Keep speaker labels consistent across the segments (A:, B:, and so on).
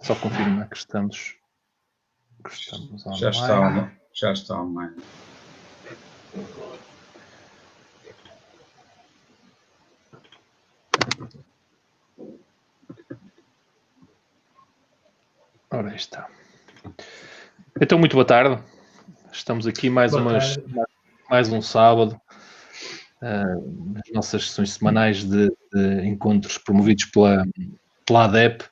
A: Só confirmar que estamos
B: online. Já está online.
A: Ora, aí está. Então, muito boa tarde. Estamos aqui mais um sábado, nas nossas sessões semanais de encontros promovidos pela ADEP.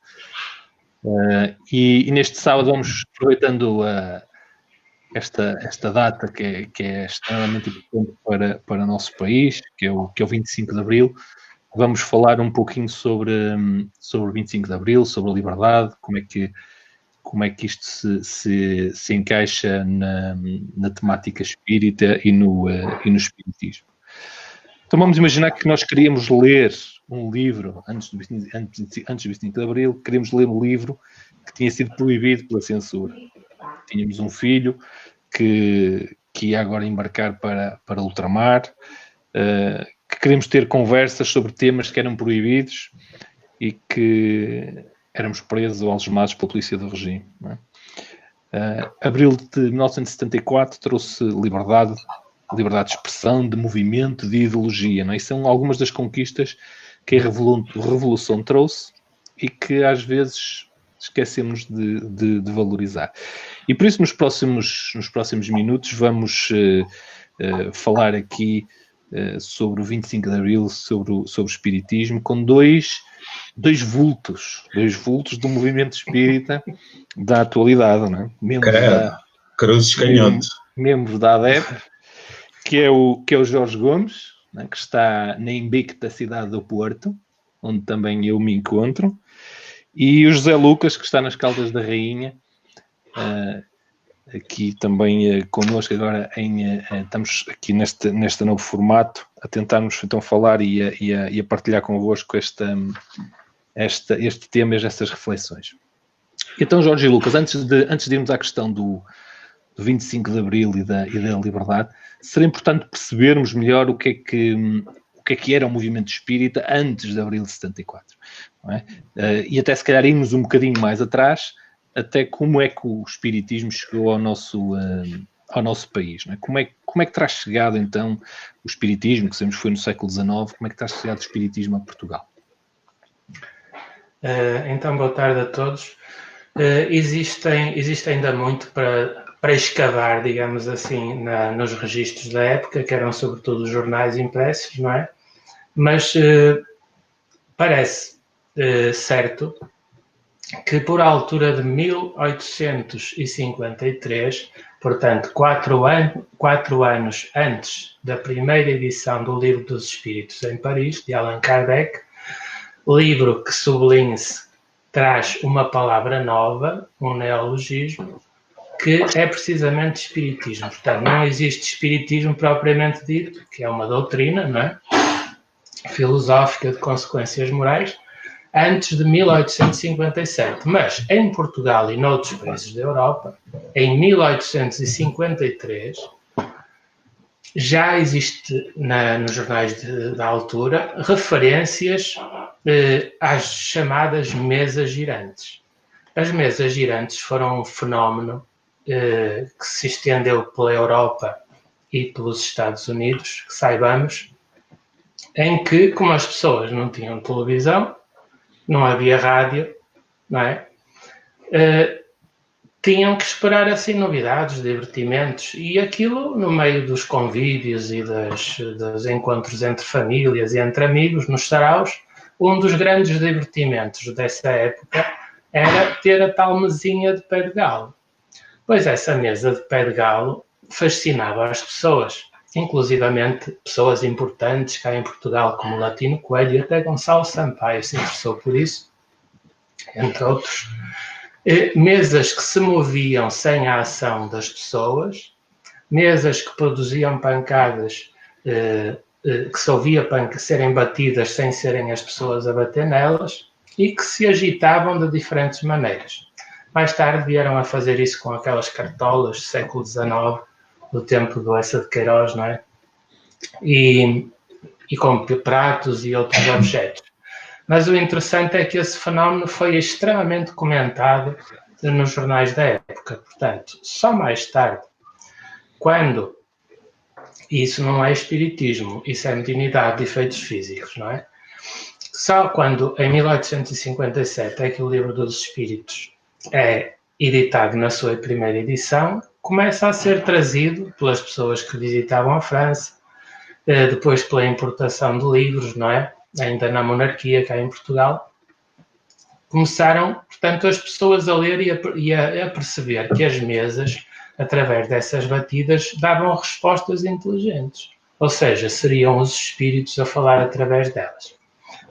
A: E neste sábado vamos, aproveitando esta data que é extremamente importante para o nosso país, que é o 25 de Abril, vamos falar um pouquinho sobre o 25 de Abril, sobre a liberdade, como é que isto se encaixa na temática espírita e no espiritismo. Então vamos imaginar que nós queríamos ler um livro antes do 25 de Abril, queríamos ler um livro que tinha sido proibido pela censura. Tínhamos um filho que ia agora embarcar para ultramar, que queríamos ter conversas sobre temas que eram proibidos e que éramos presos ou algemados pela polícia do regime. Não é? Abril de 1974 trouxe liberdade de expressão, de movimento, de ideologia. Não é? E são algumas das conquistas que a Revolução trouxe e que às vezes esquecemos de valorizar. E por isso nos próximos minutos vamos falar aqui sobre o 25 de Abril, sobre o espiritismo, com dois vultos do movimento espírita da atualidade, não é? Membros da ADEP, que é o Jorge Gomes, né, que está na Embique da cidade do Porto, onde também eu me encontro, e o José Lucas, que está nas Caldas da Rainha, aqui também connosco agora, estamos aqui neste novo formato, a tentarmos então falar e a partilhar convosco este tema e estas reflexões. Então, Jorge e Lucas, antes de irmos à questão do 25 de Abril e da liberdade, seria importante percebermos melhor o que é que era o movimento espírita antes de Abril de 74. Não é? E até se calhar irmos um bocadinho mais atrás, até como é que o espiritismo chegou ao nosso país. Não é? Como é que terá chegado então o espiritismo, que sabemos que foi no século XIX, como é que terá chegado o espiritismo a Portugal?
C: Então, boa tarde a todos. Existe ainda muito para escavar, digamos assim, nos registros da época, que eram sobretudo os jornais impressos, não é? Mas parece certo que por altura de 1853, portanto 4 anos antes da primeira edição do Livro dos Espíritos em Paris, de Allan Kardec, livro que, sublinhe-se, traz uma palavra nova, um neologismo, que é precisamente espiritismo. Portanto, não existe espiritismo propriamente dito, que é uma doutrina, não é? Filosófica de consequências morais, antes de 1857. Mas em Portugal e noutros países da Europa, em 1853, já existe nos jornais da altura referências às chamadas mesas girantes. As mesas girantes foram um fenómeno que se estendeu pela Europa e pelos Estados Unidos, que saibamos, em que, como as pessoas não tinham televisão, não havia rádio, não é? Tinham que esperar assim novidades, divertimentos, e aquilo no meio dos convívios e dos encontros entre famílias e entre amigos, nos saraus, um dos grandes divertimentos dessa época era ter a tal mesinha de pé de galo. Pois essa mesa de pé de galo fascinava as pessoas, inclusivamente pessoas importantes cá em Portugal, como Latino Coelho e até Gonçalo Sampaio se interessou por isso, entre outros. Mesas que se moviam sem a ação das pessoas, mesas que produziam pancadas, que se ouvia serem batidas sem serem as pessoas a bater nelas, e que se agitavam de diferentes maneiras. Mais tarde vieram a fazer isso com aquelas cartolas do século XIX, do tempo do Essa de Queiroz, não é? E com pratos e outros objetos. Mas o interessante é que esse fenómeno foi extremamente comentado nos jornais da época. Portanto, só mais tarde, quando... E isso não é espiritismo, isso é mediunidade de efeitos físicos, não é? Só quando, em 1857, é que o Livro dos Espíritos é editado na sua primeira edição, começa a ser trazido pelas pessoas que visitavam a França, depois pela importação de livros, não é? Ainda na monarquia, cá em Portugal, começaram, portanto, as pessoas a ler e a perceber que as mesas, através dessas batidas, davam respostas inteligentes. Ou seja, seriam os espíritos a falar através delas.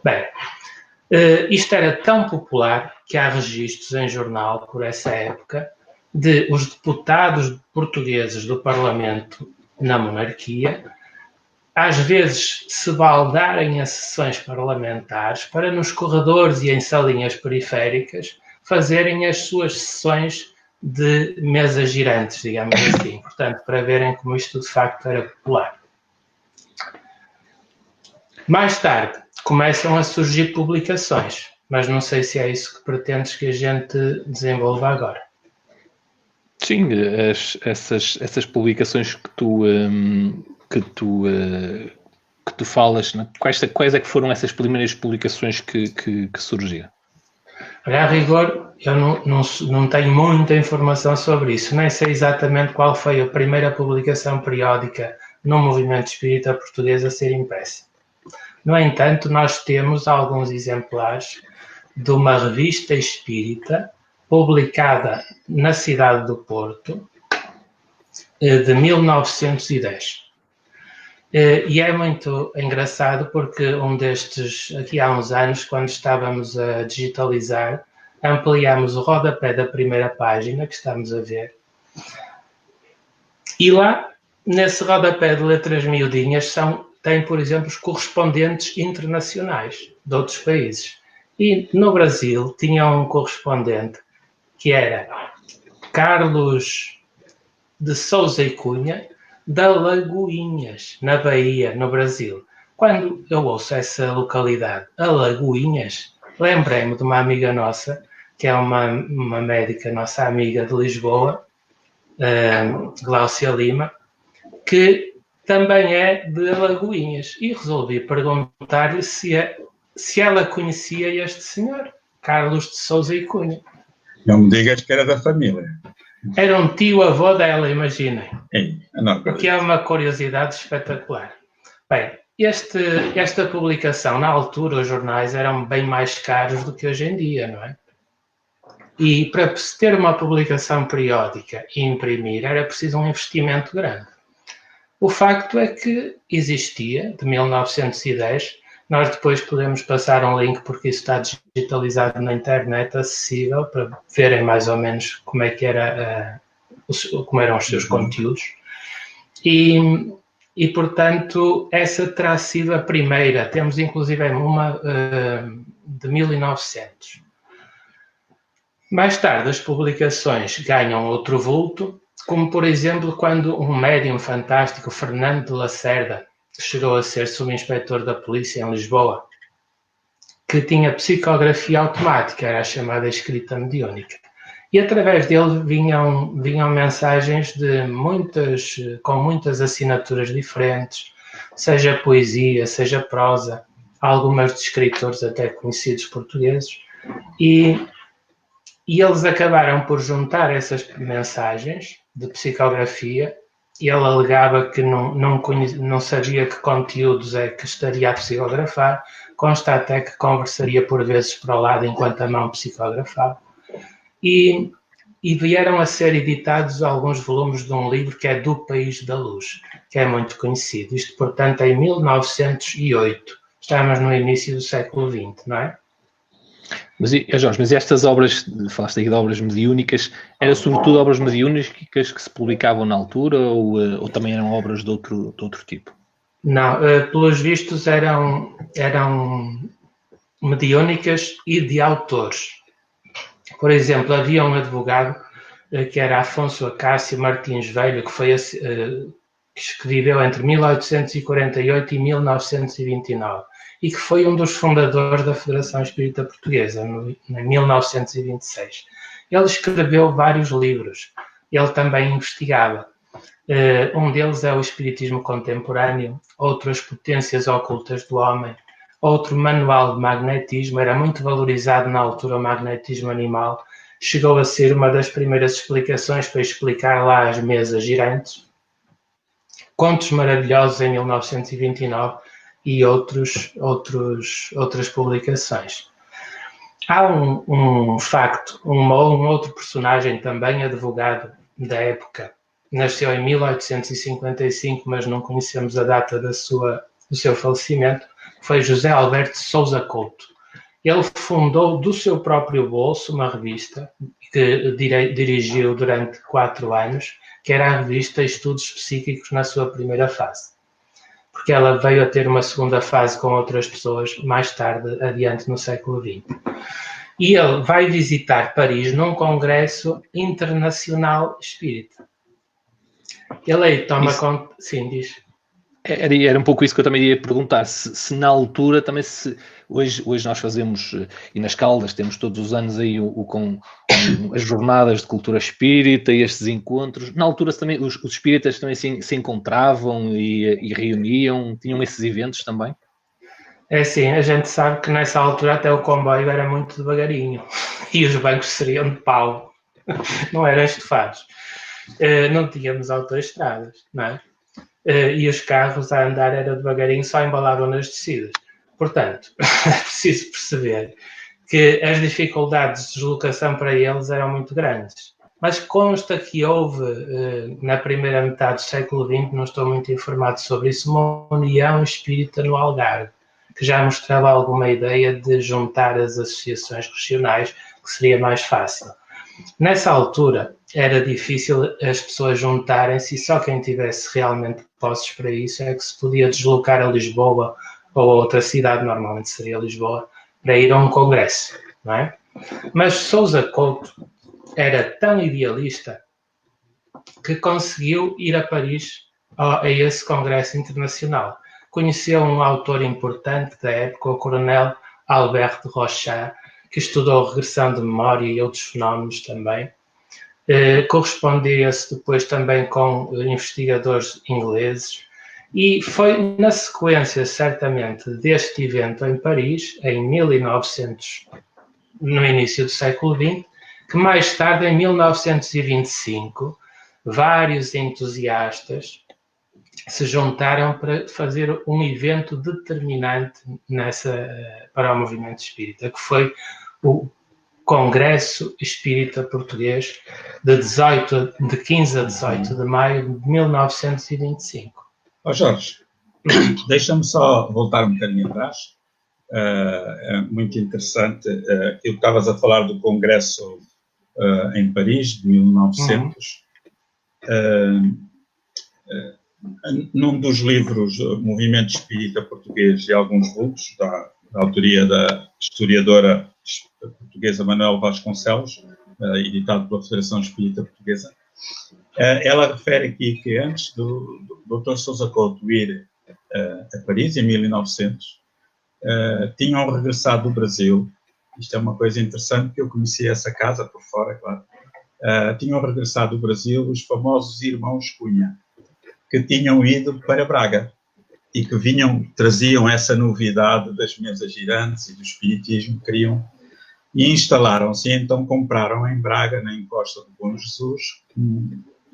C: Bem, isto era tão popular que há registros em jornal, por essa época, de os deputados portugueses do Parlamento na monarquia, às vezes se baldarem a sessões parlamentares para nos corredores e em salinhas periféricas fazerem as suas sessões de mesas girantes, digamos assim. Portanto, para verem como isto de facto era popular. Mais tarde, começam a surgir publicações, mas não sei se é isso que pretendes que a gente desenvolva agora.
A: Sim, essas publicações que tu falas, né? Quais é que foram essas primeiras publicações que surgiram?
C: Olha, a rigor, eu não tenho muita informação sobre isso, nem sei exatamente qual foi a primeira publicação periódica no movimento espírita português a ser impressa. No entanto, nós temos alguns exemplares de uma revista espírita publicada na cidade do Porto, de 1910. E é muito engraçado porque aqui há uns anos, quando estávamos a digitalizar, ampliámos o rodapé da primeira página, que estamos a ver, e lá, nesse rodapé de letras miudinhas, tem, por exemplo, os correspondentes internacionais de outros países. E no Brasil tinha um correspondente que era Carlos de Souza e Cunha, da Lagoinhas, na Bahia, no Brasil. Quando eu ouço essa localidade, Alagoinhas, lembrei-me de uma amiga nossa, que é uma médica nossa amiga de Lisboa, Gláucia Lima, que também é de Alagoinhas. E resolvi perguntar-lhe se ela conhecia este senhor, Carlos de Souza e Cunha.
B: Não me digas que era da família.
C: Era um tio-avô dela, imaginem.
B: O
C: que é uma curiosidade espetacular. Bem, esta publicação, na altura, os jornais eram bem mais caros do que hoje em dia, não é? E para se ter uma publicação periódica e imprimir, era preciso um investimento grande. O facto é que existia, de 1910, nós depois podemos passar um link, porque isso está digitalizado na internet, acessível, para verem mais ou menos como é que como eram os seus conteúdos. E, portanto, essa terá sido a primeira. Temos, inclusive, uma de 1900. Mais tarde, as publicações ganham outro vulto, como, por exemplo, quando um médium fantástico, Fernando de Lacerda, chegou a ser subinspetor da polícia em Lisboa, que tinha psicografia automática, era a chamada escrita mediúnica. E através dele vinham mensagens com muitas assinaturas diferentes, seja poesia, seja prosa, algumas de escritores até conhecidos portugueses, e eles acabaram por juntar essas mensagens de psicografia, e ele alegava que não sabia que conteúdos é que estaria a psicografar, consta até que conversaria por vezes para o lado enquanto a mão psicografava. E vieram a ser editados alguns volumes de um livro que é Do País da Luz, que é muito conhecido. Isto, portanto, em 1908. Estamos no início do século XX, não é?
A: Mas, Jorge, mas estas obras, falaste aí de obras mediúnicas, eram sobretudo obras mediúnicas que se publicavam na altura ou também eram obras de outro tipo?
C: Não, pelos vistos eram mediúnicas e de autores. Por exemplo, havia um advogado que era Afonso Acácio Martins Velho, que foi que viveu entre 1848 e 1929, e que foi um dos fundadores da Federação Espírita Portuguesa, em 1926. Ele escreveu vários livros, ele também investigava. Um deles é o Espiritismo Contemporâneo, outro As Potências Ocultas do Homem, outro Manual de Magnetismo, era muito valorizado na altura o magnetismo animal, chegou a ser uma das primeiras explicações para explicar lá as mesas girantes, Contos Maravilhosos em 1929 e outras publicações. Há um facto, um outro personagem também advogado da época, nasceu em 1855, mas não conhecemos a data do seu falecimento, foi José Alberto Sousa Couto. Ele fundou do seu próprio bolso uma revista que dirigiu durante 4 anos, que era a revista Estudos Psíquicos na sua primeira fase. Porque ela veio a ter uma segunda fase com outras pessoas mais tarde, adiante no século XX. E ele vai visitar Paris num congresso internacional espírita. Ele aí toma conta... Sim, diz.
A: Era um pouco isso que eu também ia perguntar, se na altura também hoje nós fazemos, e nas Caldas temos todos os anos aí as jornadas de cultura espírita e estes encontros, na altura também os espíritas também se encontravam e reuniam, tinham esses eventos também?
C: É assim, a gente sabe que nessa altura até o comboio era muito devagarinho e os bancos seriam de pau, não eram estofados. Não tínhamos autoestradas, não é? E os carros a andar era devagarinho, só embalavam nas descidas. Portanto, é preciso perceber que as dificuldades de deslocação para eles eram muito grandes. Mas consta que houve, na primeira metade do século XX, não estou muito informado sobre isso, uma união espírita no Algarve, que já mostrava alguma ideia de juntar as associações regionais, que seria mais fácil. Nessa altura, era difícil as pessoas juntarem-se e só quem tivesse realmente posses para isso é que se podia deslocar a Lisboa ou a outra cidade, normalmente seria Lisboa, para ir a um congresso, não é? Mas Sousa Couto era tão idealista que conseguiu ir a Paris a esse congresso internacional. Conheceu um autor importante da época, o coronel Albert de Rochat, que estudou regressão de memória e outros fenómenos também. Correspondia-se depois também com investigadores ingleses e foi na sequência, certamente, deste evento em Paris, em 1900, no início do século XX, que mais tarde, em 1925, vários entusiastas se juntaram para fazer um evento determinante para o movimento espírita, que foi o Congresso Espírita Português de 15 a 18 de maio de 1925.
B: Jorge, deixa-me só voltar um bocadinho atrás. É muito interessante. Eu estavas a falar do Congresso em Paris, de 1900. Num dos livros do Movimento Espírita Português e alguns vultos, da autoria da historiadora portuguesa Manuel Vasconcelos, editado pela Federação Espírita Portuguesa, ela refere aqui que antes do Dr. Sousa Couto ir a Paris, em 1900, tinham regressado do Brasil. Isto é uma coisa interessante, que eu conheci essa casa por fora, claro. Tinham regressado do Brasil os famosos irmãos Cunha, que tinham ido para Braga e que traziam essa novidade das mesas girantes e do espiritismo, queriam, e instalaram-se, e então compraram em Braga, na encosta do Bom Jesus,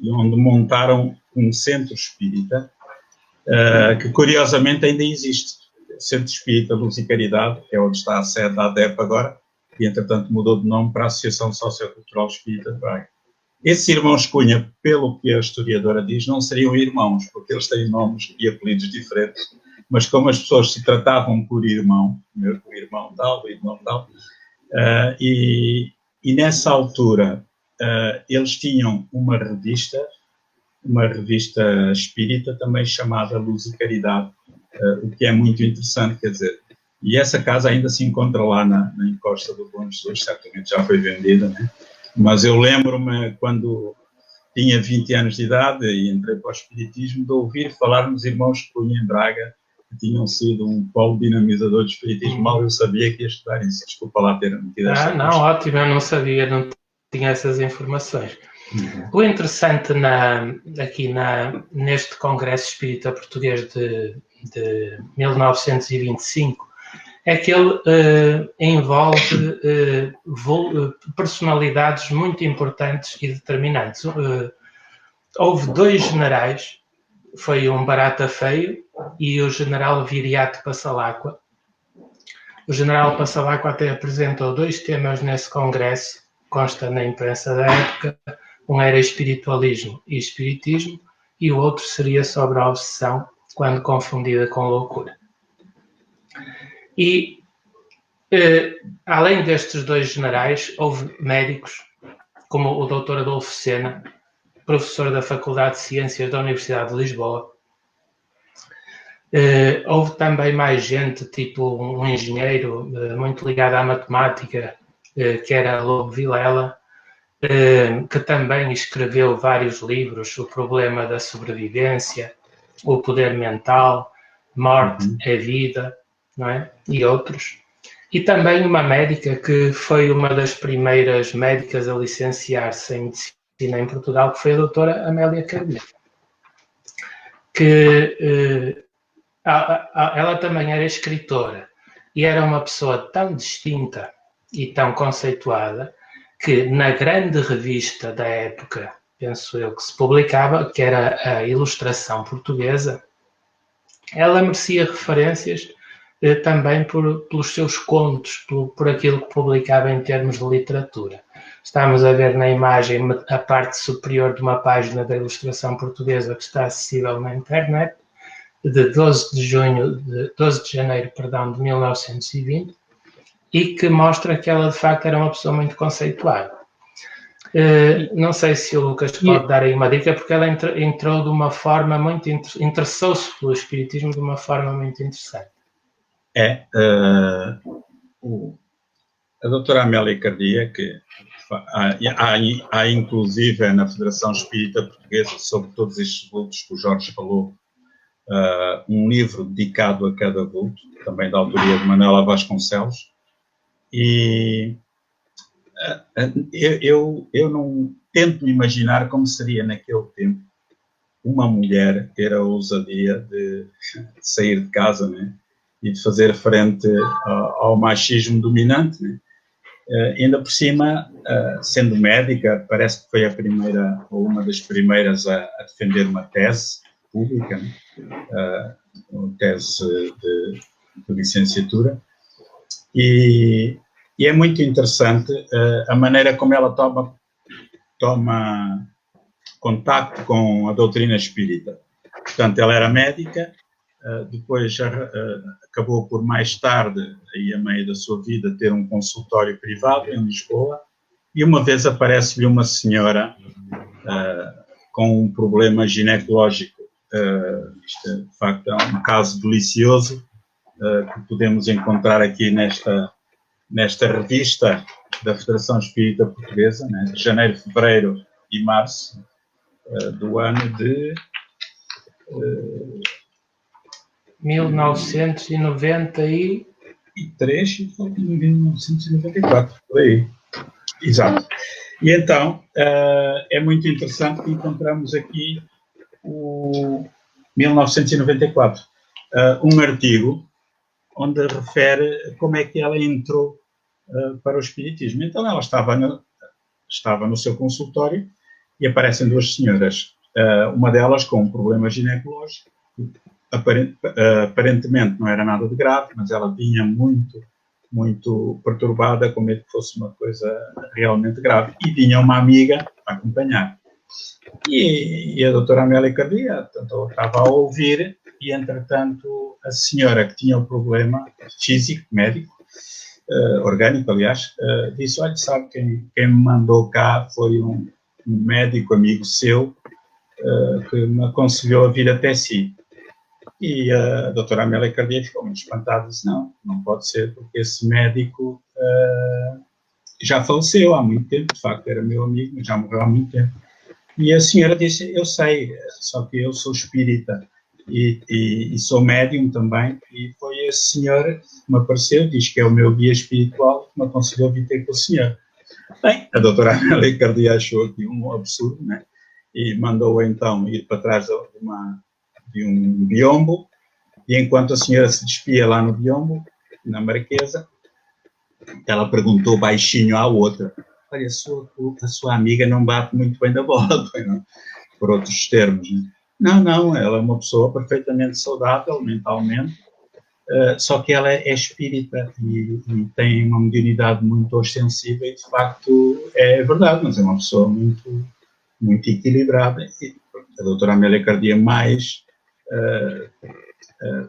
B: onde montaram um centro espírita, que curiosamente ainda existe, o Centro Espírita Luz e Caridade, que é onde está a sede da ADEP agora, e entretanto mudou de nome para a Associação Sociocultural Espírita de Braga. Esses irmãos Cunha, pelo que a historiadora diz, não seriam irmãos, porque eles têm nomes e apelidos diferentes, mas como as pessoas se tratavam por irmão, o irmão tal, e nessa altura eles tinham uma revista espírita também chamada Luz e Caridade, o que é muito interessante, quer dizer, e essa casa ainda se encontra lá na encosta do Bom Jesus, certamente já foi vendida, né? Mas eu lembro-me quando tinha 20 anos de idade e entrei para o Espiritismo de ouvir falar nos irmãos Cunha em Braga, que tinham sido um polo dinamizador do Espiritismo. Mal eu sabia que ia estudar isso. Desculpa lá ter metido esta
C: não,
B: coisa.
C: ótimo, eu não sabia, não tinha essas informações. O interessante neste Congresso Espírita Português de 1925 é que ele envolve personalidades muito importantes e determinantes. Houve 2 generais, foi um Barata Feio e o general Viriato Passalacqua. O general Passalacqua até apresentou 2 temas nesse congresso, consta na imprensa da época. Um era espiritualismo e espiritismo, e o outro seria sobre a obsessão, quando confundida com loucura. E, além destes 2 generais, houve médicos, como o Dr. Adolfo Sena, professor da Faculdade de Ciências da Universidade de Lisboa. Houve também mais gente, tipo um engenheiro muito ligado à matemática, que era Lobo Vilela, que também escreveu vários livros, O Problema da Sobrevivência, O Poder Mental, Morte é Vida, não é? E outros. E também uma médica que foi uma das primeiras médicas a licenciar-se em medicina em Portugal, que foi a doutora Amélia Cardia, que ela também era escritora e era uma pessoa tão distinta e tão conceituada que na grande revista da época, penso eu, que se publicava, que era a Ilustração Portuguesa, ela merecia referências também pelos seus contos, por aquilo que publicava em termos de literatura. Estamos a ver na imagem a parte superior de uma página da Ilustração Portuguesa que está acessível na internet, de 12 de janeiro, de 1920, e que mostra que ela de facto era uma pessoa muito conceituada. Não sei se o Lucas pode dar aí uma dica, porque ela entrou de uma forma muito interessou-se pelo espiritismo de uma forma muito interessante.
B: A doutora Amélia Cardia, que há inclusive na Federação Espírita Portuguesa, sobre todos estes vultos que o Jorge falou, um livro dedicado a cada vulto, também da autoria de Manuela Vasconcelos, e eu não tento imaginar como seria naquele tempo uma mulher ter a ousadia de sair de casa, né, e de fazer frente ao machismo dominante, né? Ainda por cima, sendo médica, parece que foi a primeira, ou uma das primeiras a defender uma tese pública, né? Uma tese de licenciatura, e é muito interessante a maneira como ela toma contacto com a doutrina espírita. Portanto, ela era médica, depois acabou por mais tarde, aí a meio da sua vida, ter um consultório privado em Lisboa, e uma vez aparece-lhe uma senhora com um problema ginecológico. Isto, de facto, é um caso delicioso que podemos encontrar aqui nesta revista da Federação Espírita Portuguesa, né, de janeiro, fevereiro e março do ano de
C: 1993
B: e 1994, por aí. Exato. E então, é muito interessante que encontramos aqui o 1994, um artigo onde refere como é que ela entrou para o espiritismo. Então, ela estava no seu consultório e aparecem 2 senhoras, uma delas com um problema ginecológico, aparentemente não era nada de grave, mas ela vinha muito, muito perturbada, com medo que fosse uma coisa realmente grave, e tinha uma amiga a acompanhar. E a doutora Amélia Cardia, portanto, ela estava a ouvir, e entretanto a senhora que tinha o problema físico, médico, orgânico, aliás, disse: olha, sabe, quem me mandou cá foi um médico amigo seu que me aconselhou a vir até si. E a doutora Amélia Cardia ficou muito espantada, disse: não pode ser, porque esse médico já faleceu há muito tempo, de facto era meu amigo, mas já morreu há muito tempo. E a senhora disse, eu sei, só que eu sou espírita e sou médium também, e foi esse senhor que me apareceu, diz que é o meu guia espiritual, que me aconselhou a vir ter com o senhor. Bem, a doutora Amélia Cardia achou aqui um absurdo, né? E mandou-o então ir para trás de um biombo, e enquanto a senhora se despia lá no biombo, na Marquesa, ela perguntou baixinho à outra, olha, a sua amiga não bate muito bem da bola, não? Por outros termos. Né? Não, ela é uma pessoa perfeitamente saudável mentalmente, só que ela é espírita e tem uma mediunidade muito ostensiva e, de facto, é verdade, mas é uma pessoa muito, muito equilibrada. E a doutora Amélia Cardia mais,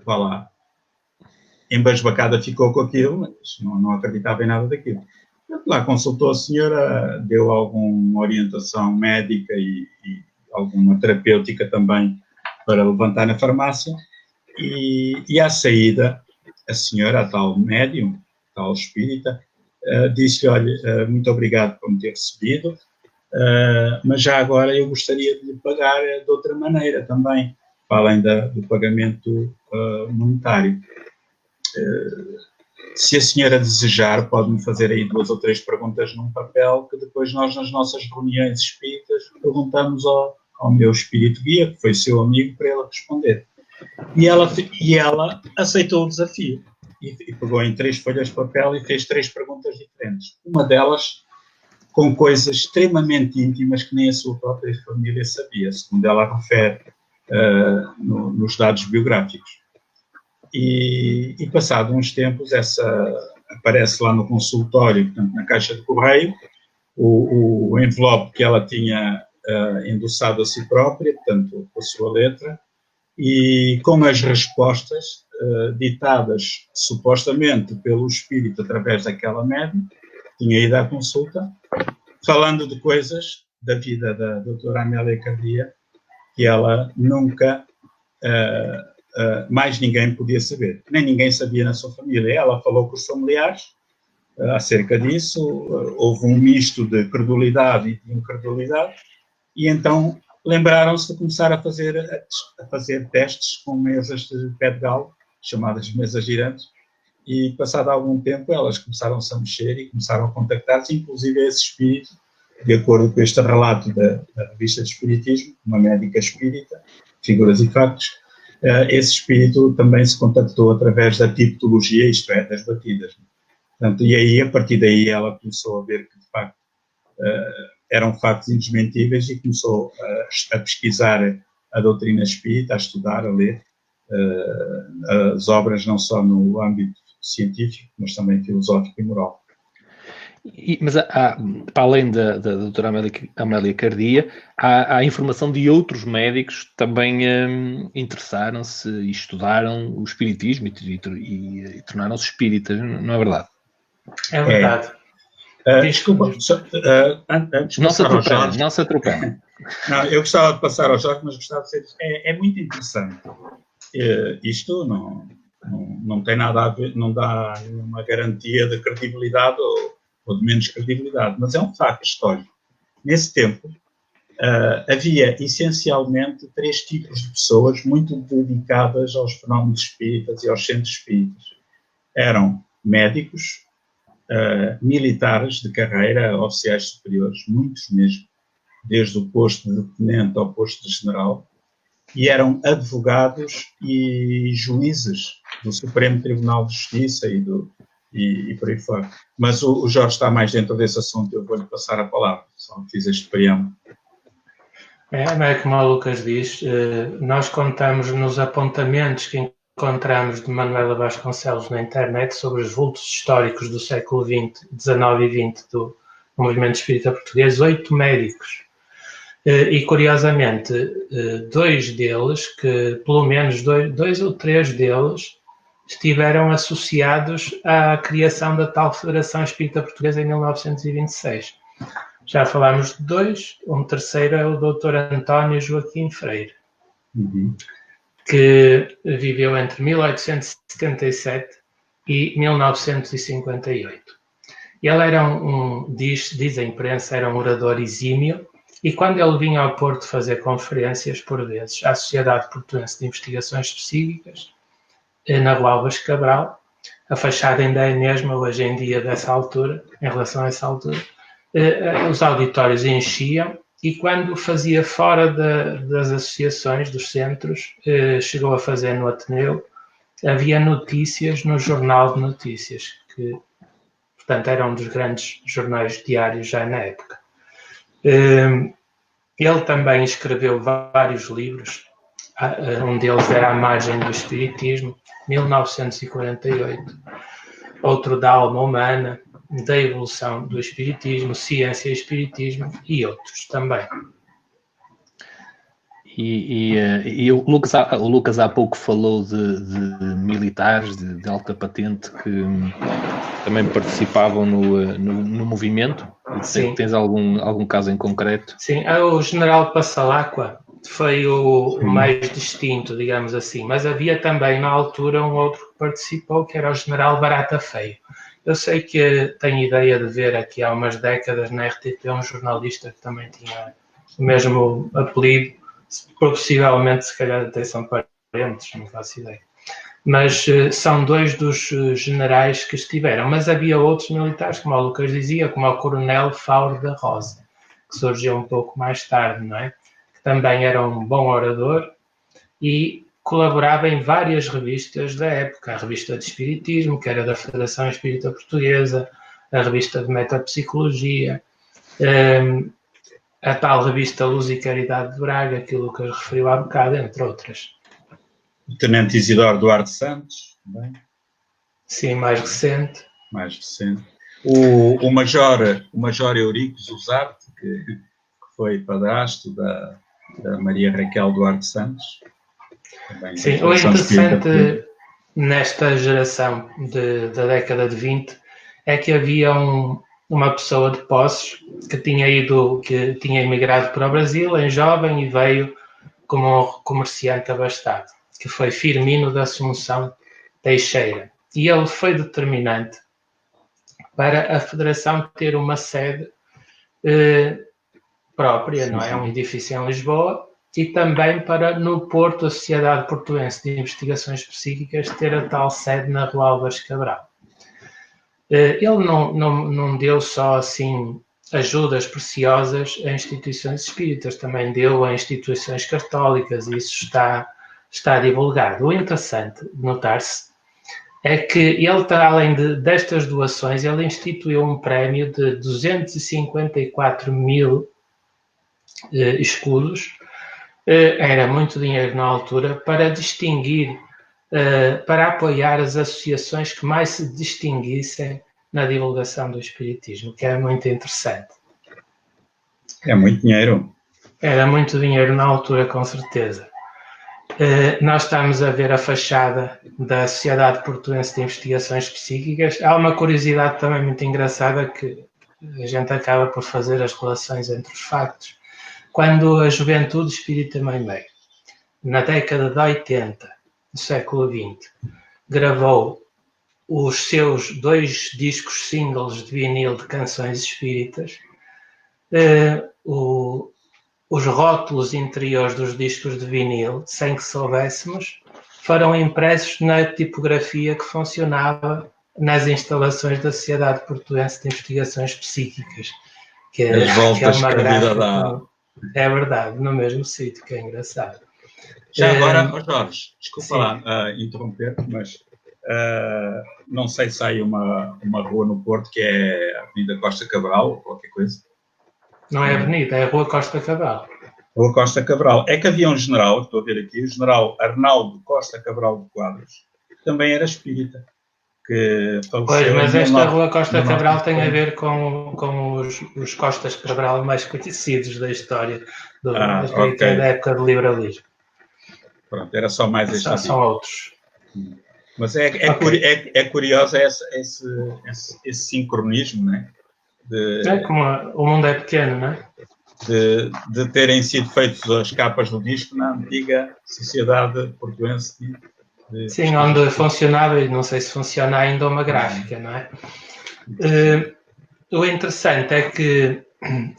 B: vá lá, embasbacada ficou com aquilo, mas não acreditava em nada daquilo. Lá consultou a senhora, deu alguma orientação médica e alguma terapêutica também para levantar na farmácia, e à saída, a senhora, a tal médium, a tal espírita, disse-lhe, olha, muito obrigado por me ter recebido, mas já agora eu gostaria de lhe pagar de outra maneira também, para além do pagamento monetário. Se a senhora desejar, pode-me fazer aí 2 ou 3 perguntas num papel, que depois nós, nas nossas reuniões espíritas, perguntamos ao meu espírito guia, que foi seu amigo, para ele responder. E ela aceitou o desafio e pegou em 3 folhas de papel e fez 3 perguntas diferentes. Uma delas com coisas extremamente íntimas que nem a sua própria família sabia, segundo ela refere nos dados biográficos. E passado uns tempos, aparece lá no consultório, portanto, na caixa de correio, o envelope que ela tinha endossado a si própria, portanto, com a sua letra, e com as respostas ditadas supostamente pelo espírito através daquela médium, que tinha ido à consulta, falando de coisas da vida da doutora Amélia Cardia, que ela nunca mais ninguém podia saber. Nem ninguém sabia na sua família. Ela falou com os familiares acerca disso, houve um misto de credulidade e de incredulidade, e então lembraram-se de começar a fazer testes com mesas de pé de galo, chamadas mesas girantes, e passado algum tempo elas começaram-se a mexer e começaram a contactar-se, inclusive esse espírito, de acordo com este relato da revista de Espiritismo, uma médica espírita, Figuras e Factos, esse espírito também se contactou através da tipologia, isto é, das batidas. Portanto, e aí, a partir daí, ela começou a ver que, de facto, eram factos indesmentíveis e começou a pesquisar a doutrina espírita, a estudar, a ler as obras não só no âmbito científico, mas também filosófico e moral.
A: Mas para além da doutora Amélia Cardia, há informação de outros médicos que também interessaram-se e estudaram o espiritismo e tornaram-se espíritas, não é verdade?
C: É verdade.
B: Desculpa, antes de passar ao Jorge...
A: Não se atropela.
B: Não, eu gostava de passar ao Jorge, mas gostava de ser... É muito interessante. Isto não tem nada a ver, não dá nenhuma garantia de credibilidade ou de menos credibilidade, mas é um facto histórico. Nesse tempo, havia essencialmente 3 tipos de pessoas muito dedicadas aos fenómenos espíritas e aos centros espíritas. Eram médicos, militares de carreira, oficiais superiores, muitos mesmo, desde o posto de tenente ao posto de general, e eram advogados e juízes do Supremo Tribunal de Justiça e por aí fora. Mas o Jorge está mais dentro desse assunto, eu vou-lhe passar a palavra, só fiz este preâmbulo.
C: Não é como o Lucas diz, nós contamos nos apontamentos que encontramos de Manuela Vasconcelos na internet sobre os vultos históricos do século XX, XIX e XX do movimento espírita português, 8 médicos. E, curiosamente, 2 deles, que pelo menos 2 ou 3 deles, estiveram associados à criação da tal Federação Espírita Portuguesa em 1926. Já falámos de 2, um terceiro é o Dr. António Joaquim Freire, que viveu entre 1877 e 1958. Ele era diz a imprensa, era um orador exímio E quando ele vinha ao Porto fazer conferências, por vezes, à Sociedade Portuense de Investigações Específicas, na Rua Álvares Cabral, a fachada ainda é a mesma hoje em dia dessa altura, em relação a essa altura, os auditórios enchiam e quando fazia fora das associações, dos centros, chegou a fazer no Ateneu, havia notícias no Jornal de Notícias, que, portanto, era um dos grandes jornais diários já na época. Ele também escreveu vários livros, um deles era A Margem do Espiritismo, 1948, outro da Alma Humana, da Evolução do Espiritismo, Ciência e Espiritismo e outros também.
A: E o Lucas há pouco falou de militares de alta patente que também participavam no movimento.
C: Sim.
A: Tens algum caso em concreto?
C: Sim, o general Passalacqua foi o mais distinto, digamos assim, mas havia também na altura um outro que participou, que era o general Barata Feio. Eu sei que tenho ideia de ver aqui há umas décadas na RTP um jornalista que também tinha o mesmo apelido, possivelmente se calhar até são parentes, não faço ideia. Mas são dois dos generais que estiveram, mas havia outros militares, como o Lucas dizia, como o coronel Fauro da Rosa, que surgiu um pouco mais tarde, não é? Que também era um bom orador e colaborava em várias revistas da época, a revista de Espiritismo, que era da Federação Espírita Portuguesa, a revista de Metapsicologia, a tal revista Luz e Caridade de Braga, que o Lucas referiu há bocado, entre outras.
B: O Tenente Isidoro Duarte Santos, também.
C: Sim, mais recente.
B: Mais recente. O Major Eurico Zuzarte, que foi padrasto da Maria Raquel Duarte Santos. Também.
C: Sim, o interessante nesta geração da década de 20 é que havia uma pessoa de Poços que tinha emigrado para o Brasil em jovem e veio como um comerciante abastado, que foi Firmino da Assunção Teixeira. E ele foi determinante para a Federação ter uma sede própria, não é? Um edifício em Lisboa, e também para, no Porto, a Sociedade Portuense de Investigações Psíquicas ter a tal sede na Rua Álvares Cabral. Ele não deu só, assim, ajudas preciosas a instituições espíritas, também deu a instituições católicas, e isso está divulgado. O interessante de notar-se é que ele, além destas doações, ele instituiu um prémio de 254 mil escudos, era muito dinheiro na altura, para distinguir, para apoiar as associações que mais se distinguissem na divulgação do espiritismo, que é muito interessante.
B: É muito dinheiro.
C: Era muito dinheiro na altura, com certeza. Nós estamos a ver a fachada da Sociedade Portuense de Investigações Psíquicas. Há uma curiosidade também muito engraçada que a gente acaba por fazer as relações entre os factos. Quando a Juventude Espírita Mãe-Meio, na década de 80 do século XX, gravou os seus 2 discos singles de vinil de canções espíritas, os rótulos interiores dos discos de vinil, sem que soubéssemos, foram impressos na tipografia que funcionava nas instalações da Sociedade Portuense de Investigações Psíquicas. Que é uma gráfica. É verdade, no mesmo sítio, que é engraçado.
B: Já agora, Jorge, desculpa lá interromper, mas não sei se há aí uma rua no Porto que é a Avenida Costa Cabral ou qualquer coisa.
C: Não é avenida, é a Rua Costa Cabral.
B: Rua Costa Cabral. É que havia um general, estou a ver aqui, o general Arnaldo Costa Cabral de Quadros, que também era espírita. Que faleceu.
C: Pois, mas esta Rua Costa Cabral tem a ver com os Costas Cabral mais conhecidos da história da época do liberalismo.
B: Pronto, era só mais este.
C: São outros.
B: Mas é curioso esse sincronismo, né?
C: É como o mundo é pequeno, não é?
B: De terem sido feitas as capas do disco na antiga Sociedade Portuense.
C: Sim, onde funcionava, e não sei se funciona ainda, uma gráfica, não é? O interessante é que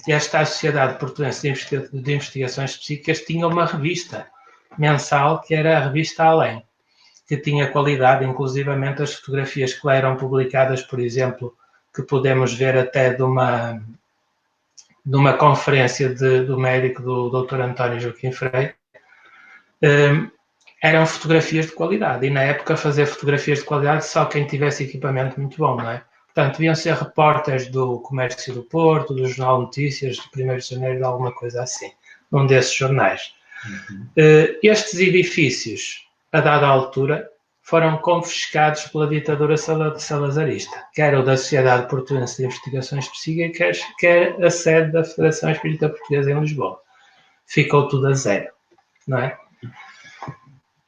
C: esta Sociedade Portuense de Investigações Psíquicas tinha uma revista mensal, que era a revista Além, que tinha qualidade, inclusivamente as fotografias que lá eram publicadas, por exemplo, que podemos ver até de uma conferência do médico, do Dr. António Joaquim Freire, eram fotografias de qualidade. E na época fazer fotografias de qualidade só quem tivesse equipamento muito bom, não é? Portanto, deviam ser repórteres do Comércio do Porto, do Jornal Notícias, do 1º de Janeiro, alguma coisa assim, num desses jornais. Estes edifícios, a dada altura, foram confiscados pela ditadura salazarista, quer o da Sociedade Portuense de Investigações Psíquicas, quer a sede da Federação Espírita Portuguesa em Lisboa. Ficou tudo a zero, não é?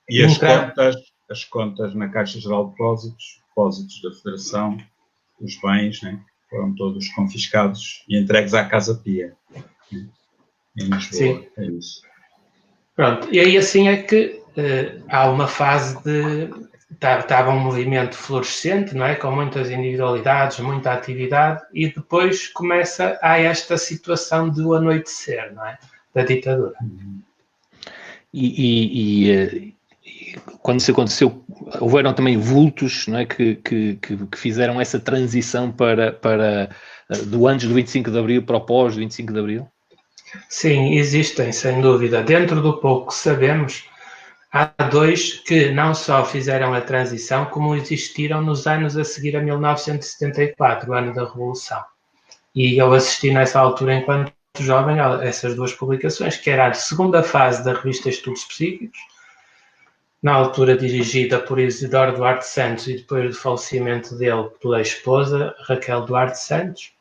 B: E as contas na Caixa Geral de depósitos da Federação, os bens, né, foram todos confiscados e entregues à Casa Pia, em Lisboa.
C: Sim.
B: É isso.
C: Pronto, e aí assim é que há uma fase de... Estava um movimento florescente, não é? Com muitas individualidades, muita atividade, e depois há esta situação do anoitecer, não é? Da ditadura.
A: E quando isso aconteceu, houveram também vultos, não é, que fizeram essa transição para do antes do 25 de Abril para o pós 25 de Abril?
C: Sim, existem, sem dúvida. Dentro do pouco que sabemos, há dois que não só fizeram a transição, como existiram nos anos a seguir a 1974, o ano da Revolução. E eu assisti nessa altura, enquanto jovem, a essas duas publicações, que era a segunda fase da revista Estudos Psíquicos, na altura dirigida por Isidoro Duarte Santos e depois do falecimento dele pela esposa, Raquel Duarte Santos,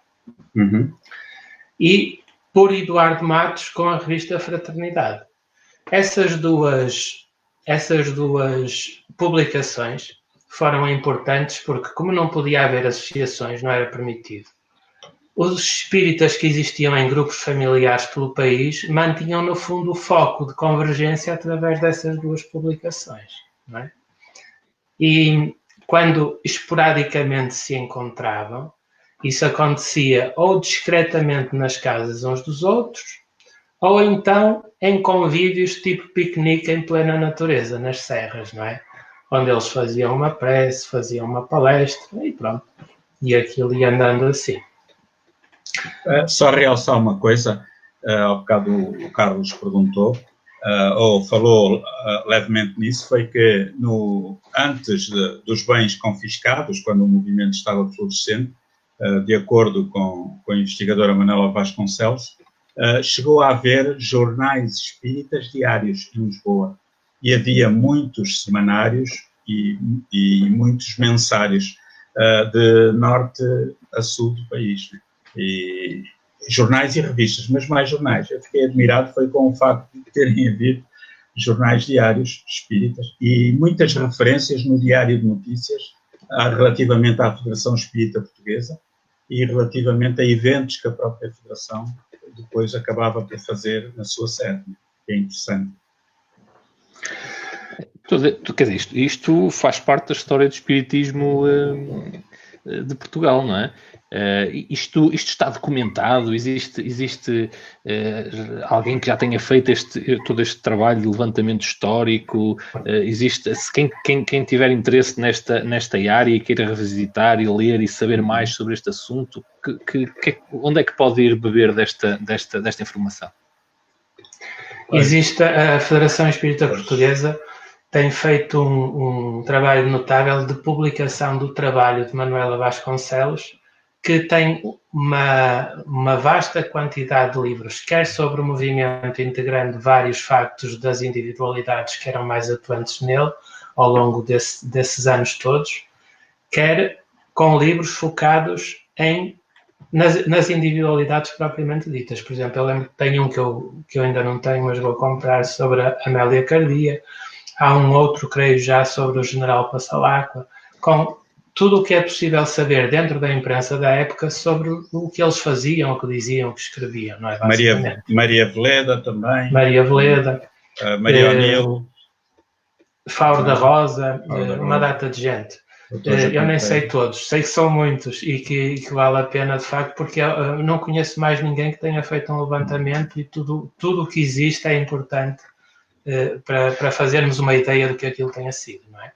C: e por Eduardo Matos com a revista Fraternidade. Essas duas publicações foram importantes porque, como não podia haver associações, não era permitido. Os espíritas que existiam em grupos familiares pelo país mantinham, no fundo, o foco de convergência através dessas duas publicações, não é? E quando esporadicamente se encontravam, isso acontecia ou discretamente nas casas uns dos outros, ou então em convívios tipo piquenique em plena natureza, nas serras, não é? Onde eles faziam uma prece, faziam uma palestra e pronto. E aquilo ia andando assim.
B: Só realçar uma coisa, ao bocado o Carlos perguntou, ou falou levemente nisso, foi que antes dos bens confiscados, quando o movimento estava florescente, de acordo com a investigadora Manuela Vasconcelos, chegou a haver jornais espíritas diários em Lisboa e havia muitos semanários e muitos mensários de norte a sul do país, né? E jornais e revistas, mas mais jornais. Eu fiquei admirado foi com o facto de terem havido jornais diários espíritas e muitas referências no Diário de Notícias relativamente à Federação Espírita Portuguesa e relativamente a eventos que a própria Federação depois acabava por fazer na sua sede, que é interessante.
A: Quer dizer, isto faz parte da história do espiritismo de Portugal, não é? Isto está documentado? Existe alguém que já tenha feito todo este trabalho de levantamento histórico? Existe, quem tiver interesse nesta área e queira revisitar e ler e saber mais sobre este assunto, onde é que pode ir beber desta informação?
C: Existe a Federação Espírita Portuguesa, tem feito um trabalho notável de publicação do trabalho de Manuela Vasconcelos, que tem uma vasta quantidade de livros, quer sobre o movimento, integrando vários factos das individualidades que eram mais atuantes nele ao longo desses anos todos, quer com livros focados nas individualidades propriamente ditas. Por exemplo, eu lembro que tem um que eu ainda não tenho, mas vou comprar, sobre a Amélia Cardia. Há um outro, creio já, sobre o General Passalacqua, com tudo o que é possível saber dentro da imprensa da época sobre o que eles faziam, o que diziam, o que escreviam, não é?
B: Maria Veleda também.
C: Maria Veleda.
B: Maria O'Neill.
C: Fauro da Rosa, uma data de gente. Eu nem sei todos, sei que são muitos e que vale a pena de facto, porque eu não conheço mais ninguém que tenha feito um levantamento e tudo o que existe é importante para fazermos uma ideia do que aquilo tenha sido, não é?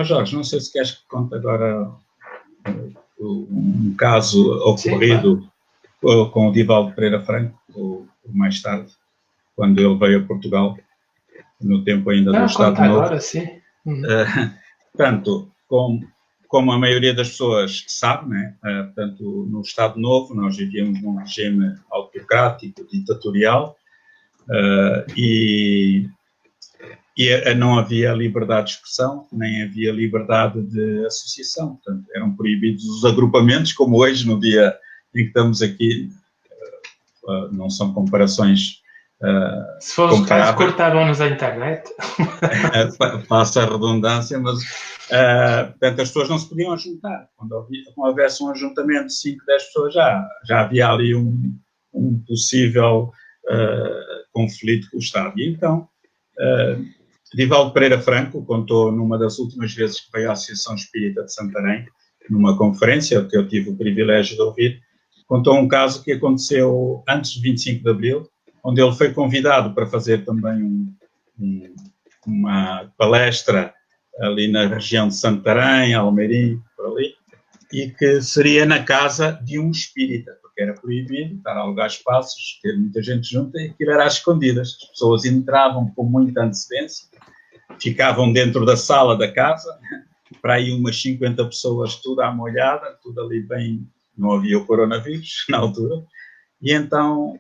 B: Jorge, não sei se queres que conte agora um caso ocorrido com o Divaldo Pereira Franco, ou mais tarde, quando ele veio a Portugal, no tempo ainda do Estado Novo.
C: Agora, sim.
B: Portanto, como a maioria das pessoas sabe, né? Portanto, no Estado Novo nós vivíamos num regime autocrático, ditatorial, e não havia liberdade de expressão, nem havia liberdade de associação. Portanto, eram proibidos os agrupamentos, como hoje, no dia em que estamos aqui. Não são comparações
C: se fosse o caso, cortavam-nos a internet.
B: Passa a redundância, mas portanto, as pessoas não se podiam juntar. Quando houvesse um ajuntamento de 5, 10 pessoas, já havia ali um possível conflito com o Estado. E então, Divaldo Pereira Franco contou numa das últimas vezes que veio à Associação Espírita de Santarém, numa conferência que eu tive o privilégio de ouvir, contou um caso que aconteceu antes de 25 de Abril, onde ele foi convidado para fazer também uma palestra ali na região de Santarém, Almeirim, por ali, e que seria na casa de um espírita, porque era proibido estar a alugar espaços, ter muita gente junta, e aquilo era às escondidas. As pessoas entravam com muita antecedência, ficavam dentro da sala da casa, para aí umas 50 pessoas, tudo à molhada, tudo ali bem. Não havia o coronavírus na altura, e então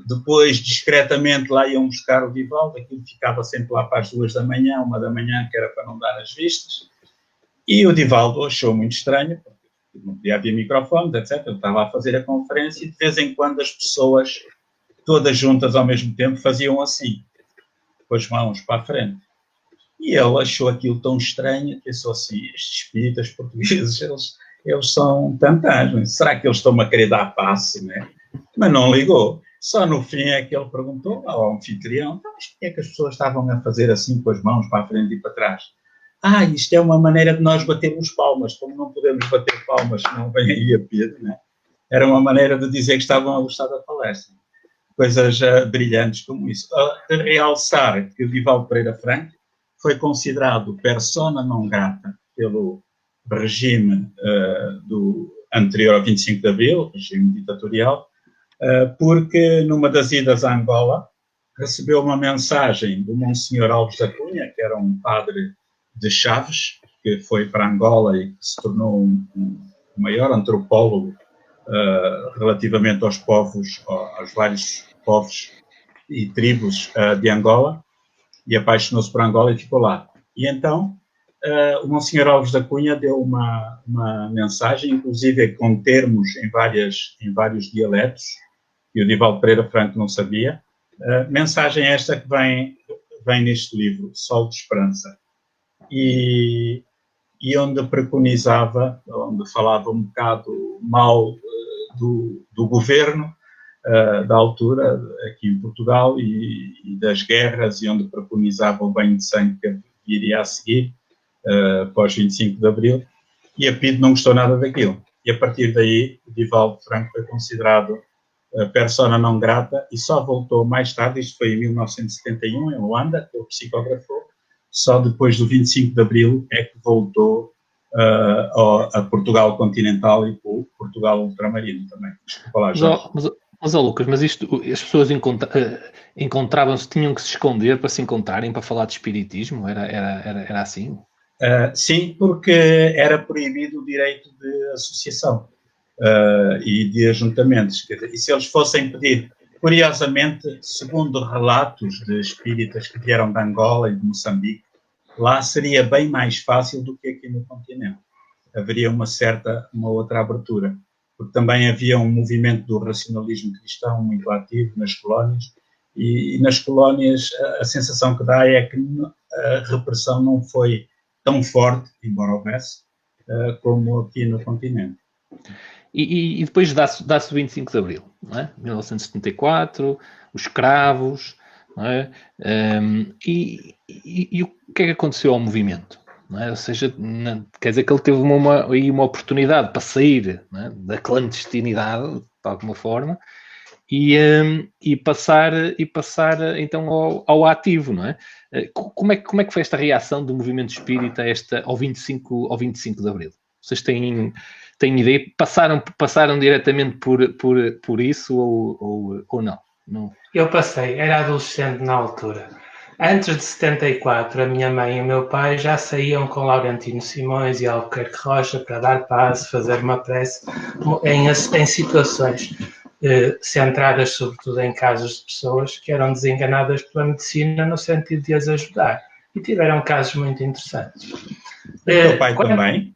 B: depois discretamente lá iam buscar o Divaldo, aquilo ficava sempre lá para as 2 da manhã, 1 da manhã, que era para não dar as vistas, e o Divaldo achou muito estranho, porque não podia haver microfones, etc. Ele estava a fazer a conferência e de vez em quando as pessoas, todas juntas ao mesmo tempo, faziam assim, com as mãos para a frente. E ele achou aquilo tão estranho que pensou assim, estes espíritas portugueses, eles são tantãs, será que eles estão-me a querer dar passe, né? Mas não ligou. Só no fim é que ele perguntou ao anfitrião, então, mas por que é que as pessoas estavam a fazer assim com as mãos para a frente e para trás? Isto é uma maneira de nós batermos palmas, como não podemos bater palmas, não vem aí a Pedro, né? Era uma maneira de dizer que estavam a gostar da palestra. Coisas brilhantes como isso. De realçar que o Divaldo Pereira Franco foi considerado persona non grata pelo regime do anterior ao 25 de Abril, regime ditatorial, porque numa das idas a Angola recebeu uma mensagem do Monsenhor Alves da Cunha, que era um padre de Chaves, que foi para Angola e que se tornou um maior antropólogo relativamente aos povos, aos vários povos e tribos de Angola, e apaixonou-se por Angola e ficou lá. E então o Monsenhor Alves da Cunha deu uma mensagem, inclusive com termos em vários dialetos, que o Divaldo Pereira Franco não sabia. Mensagem esta que vem neste livro, Sol de Esperança, e onde preconizava, onde falava um bocado mal do governo da altura, aqui em Portugal, e das guerras, e onde preconizava o banho de sangue que viria a seguir, pós 25 de Abril, e a PIDE não gostou nada daquilo. E a partir daí, o Divaldo Franco foi considerado persona não grata e só voltou mais tarde, isto foi em 1971, em Luanda, que ele psicografou, só depois do 25 de Abril é que voltou a Portugal continental e Portugal ultramarino também. Desculpa lá, Jorge.
A: Mas Lucas, mas isto, as pessoas encontravam-se, tinham que se esconder para se encontrarem, para falar de espiritismo? Era assim?
B: Sim, porque era proibido o direito de associação e de ajuntamentos. E se eles fossem pedir, curiosamente, segundo relatos de espíritas que vieram de Angola e de Moçambique, lá seria bem mais fácil do que aqui no continente. Haveria uma outra abertura. Porque também havia um movimento do racionalismo cristão muito ativo nas colónias, e nas colónias a sensação que dá é que a repressão não foi tão forte, embora houvesse, como aqui no continente.
A: E depois dá-se o 25 de Abril, não é? 1974, os escravos, não é? E o que é que aconteceu ao movimento? não é? Ou seja, quer dizer que ele teve uma oportunidade para sair, não é? Da clandestinidade, de alguma forma, e passar então ao ativo, não é? Como é que foi esta reação do movimento espírita ao 25 de Abril? Vocês têm ideia? Passaram diretamente por isso ou não? Não?
C: Eu passei, era adolescente na altura. Antes de 74, a minha mãe e o meu pai já saíam com Laurentino Simões e Albuquerque Rocha para dar paz, fazer uma prece em situações centradas sobretudo em casos de pessoas que eram desenganadas pela medicina no sentido de as ajudar. E tiveram casos muito interessantes.
B: O teu pai também?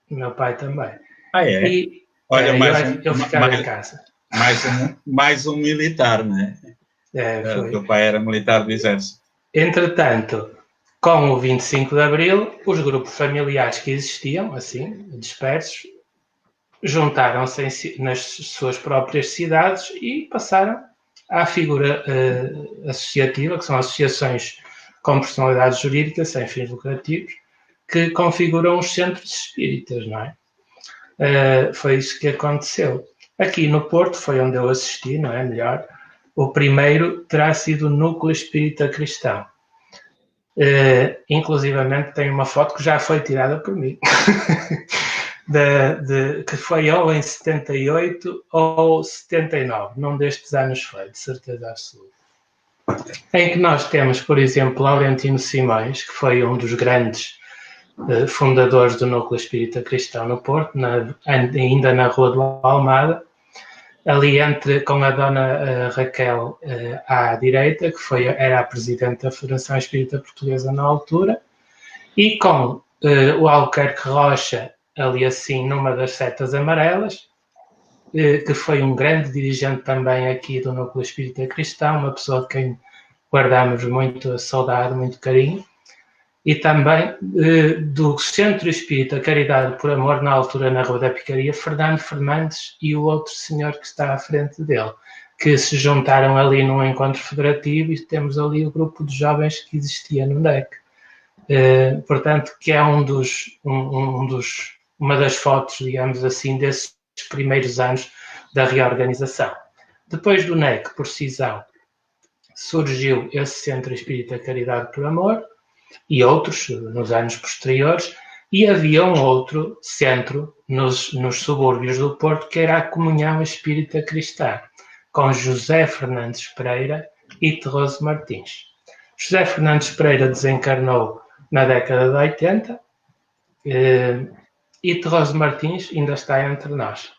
C: O meu pai também.
B: Ah, é?
C: E,
B: olha,
C: eu ficava em casa.
B: Mais um militar, não é? O teu pai era militar do Exército.
C: Entretanto, com o 25 de Abril, os grupos familiares que existiam, assim, dispersos, juntaram-se nas suas próprias cidades e passaram à figura associativa, que são associações com personalidade jurídica, sem fins lucrativos, que configuram os centros espíritas, não é? Foi isso que aconteceu. Aqui no Porto, foi onde eu assisti, não é? Melhor. O primeiro terá sido o Núcleo Espírita Cristão. Inclusivamente tem uma foto que já foi tirada por mim, que foi ou em 78 ou 79, num destes anos foi, de certeza absoluta. Em que nós temos, por exemplo, Laurentino Simões, que foi um dos grandes fundadores do Núcleo Espírita Cristão no Porto, ainda na Rua do Almada, ali com a dona Raquel à direita, que era a presidente da Federação Espírita Portuguesa na altura, e com o Albuquerque Rocha, ali assim, numa das setas amarelas, que foi um grande dirigente também aqui do Núcleo Espírita Cristão, uma pessoa de quem guardamos muito saudade, muito carinho, e também do Centro Espírita Caridade por Amor, na altura na Rua da Picaria, Fernando Fernandes e o outro senhor que está à frente dele, que se juntaram ali num encontro federativo, e temos ali o grupo de jovens que existia no NEC. Portanto, que é uma das fotos, digamos assim, desses primeiros anos da reorganização. Depois do NEC, por cisão, surgiu esse Centro Espírita Caridade por Amor, e outros nos anos posteriores, e havia um outro centro nos subúrbios do Porto, que era a Comunhão Espírita Cristã, com José Fernandes Pereira e Terroso Martins. José Fernandes Pereira desencarnou na década de 80 e Terroso Martins ainda está entre nós.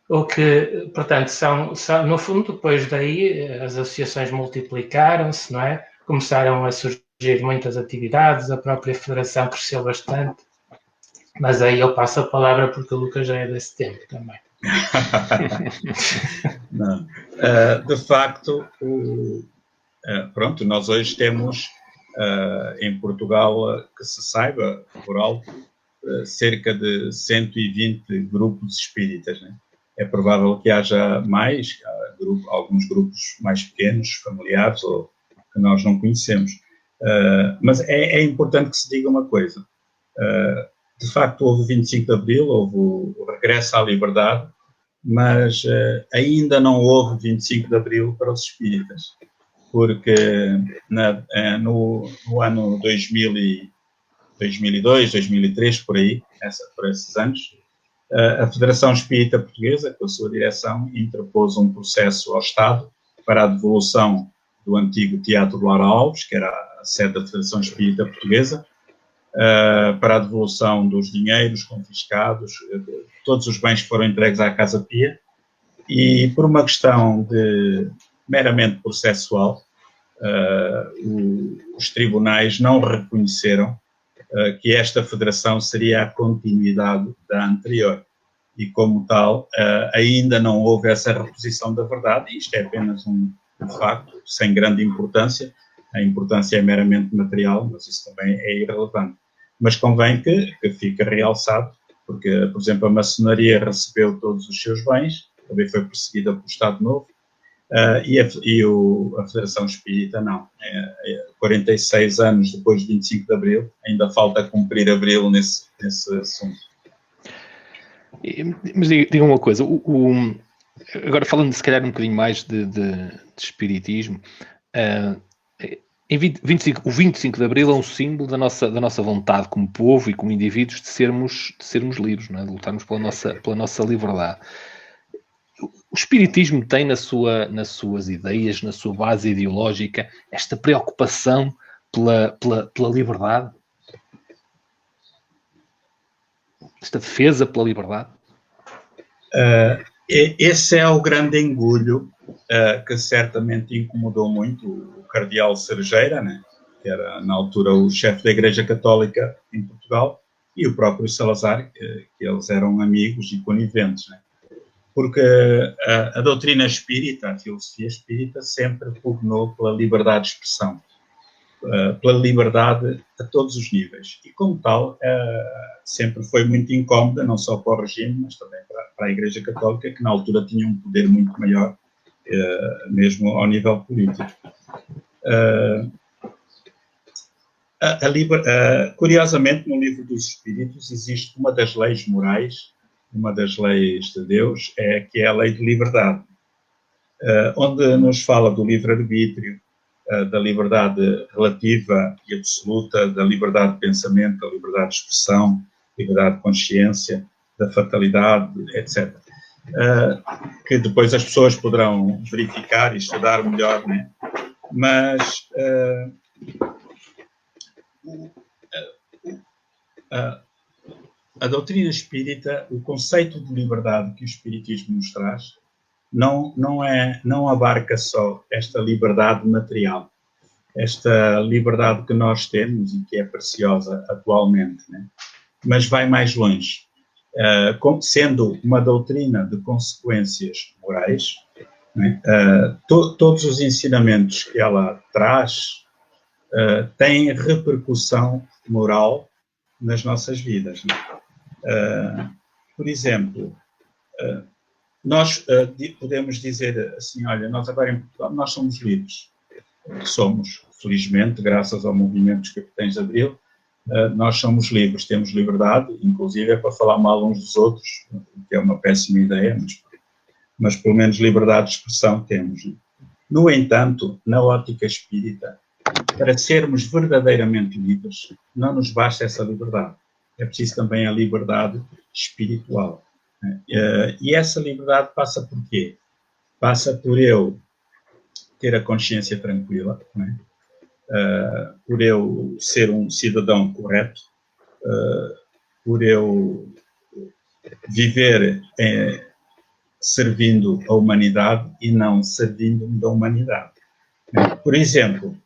C: O que, portanto, são no fundo, depois daí, as associações multiplicaram-se, não é? Começaram a surgir muitas atividades, a própria federação cresceu bastante, mas aí eu passo a palavra porque o Lucas já é desse tempo também.
B: Não. De facto, pronto, nós hoje temos em Portugal, que se saiba, por alto, cerca de 120 grupos espíritas, né? É provável que haja mais, alguns grupos mais pequenos, familiares, ou que nós não conhecemos. Mas é importante que se diga uma coisa. De facto, houve o 25 de Abril, houve o regresso à liberdade, mas ainda não houve 25 de Abril para os espíritas, porque no ano 2002, 2003, por aí, por esses anos, a Federação Espírita Portuguesa, com a sua direção, interpôs um processo ao Estado para a devolução do antigo Teatro Lara Alves, que era a sede da Federação Espírita Portuguesa, para a devolução dos dinheiros confiscados, todos os bens que foram entregues à Casa Pia, e por uma questão meramente processual, os tribunais não reconheceram que esta federação seria a continuidade da anterior. E, como tal, ainda não houve essa reposição da verdade, e isto é apenas um facto, sem grande importância. A importância é meramente material, mas isso também é irrelevante. Mas convém que fique realçado, porque, por exemplo, a maçonaria recebeu todos os seus bens, também foi perseguida pelo Estado Novo, A Federação Espírita não. 46 anos depois de 25 de Abril, ainda falta cumprir Abril nesse assunto.
A: Mas diga uma coisa, agora falando se calhar um bocadinho mais de espiritismo, o 25 de Abril é um símbolo da nossa vontade como povo e como indivíduos de sermos livres, não é? De lutarmos pela nossa liberdade. O espiritismo tem nas suas ideias, na sua base ideológica, esta preocupação pela liberdade? Esta defesa pela liberdade?
B: Esse é o grande engulho que certamente incomodou muito o cardeal Cerejeira, né? Que era na altura o chefe da Igreja Católica em Portugal, e o próprio Salazar, que eles eram amigos e coniventes, né? Porque a doutrina espírita, a filosofia espírita, sempre pugnou pela liberdade de expressão, pela liberdade a todos os níveis. E, como tal, sempre foi muito incómoda, não só para o regime, mas também para a Igreja Católica, que na altura tinha um poder muito maior, mesmo ao nível político. Curiosamente, no Livro dos Espíritos existe uma das leis morais, uma das leis de Deus, que é a lei de liberdade, onde nos fala do livre-arbítrio, da liberdade relativa e absoluta, da liberdade de pensamento, da liberdade de expressão, liberdade de consciência, da fatalidade, etc. Que depois as pessoas poderão verificar e estudar melhor, né? Mas a doutrina espírita, o conceito de liberdade que o espiritismo nos traz, não abarca só esta liberdade material, esta liberdade que nós temos e que é preciosa atualmente, né? Mas vai mais longe. Sendo uma doutrina de consequências morais, né? Todos os ensinamentos que ela traz têm repercussão moral nas nossas vidas, né? Por exemplo, nós podemos dizer assim, olha, nós agora em Portugal, nós somos livres. Somos, felizmente, graças ao movimento dos Capitães de Abril, nós somos livres, temos liberdade, inclusive é para falar mal uns dos outros, que é uma péssima ideia, mas pelo menos liberdade de expressão temos. No entanto, na ótica espírita, para sermos verdadeiramente livres, não nos basta essa liberdade. É preciso também a liberdade espiritual. E essa liberdade passa por quê? Passa por eu ter a consciência tranquila, né? Por eu ser um cidadão correto, por eu viver servindo a humanidade e não servindo-me da humanidade. Por exemplo,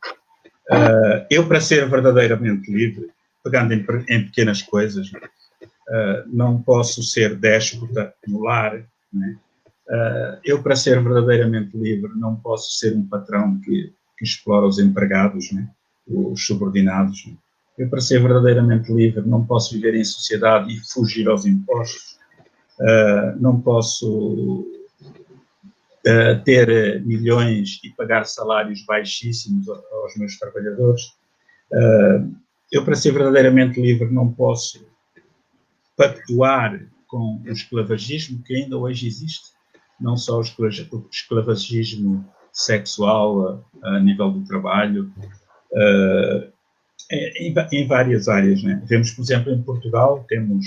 B: eu, para ser verdadeiramente livre, pegando em pequenas coisas, não posso ser déspota no lar, né? Eu, para ser verdadeiramente livre, não posso ser um patrão que explora os empregados, né? Os subordinados. Né? Eu, para ser verdadeiramente livre, não posso viver em sociedade e fugir aos impostos. Não posso ter milhões e pagar salários baixíssimos aos meus trabalhadores. Eu, para ser verdadeiramente livre, não posso pactuar com o esclavagismo que ainda hoje existe, não só o esclavagismo sexual a nível do trabalho, em várias áreas, né? Vemos, por exemplo, em Portugal, temos,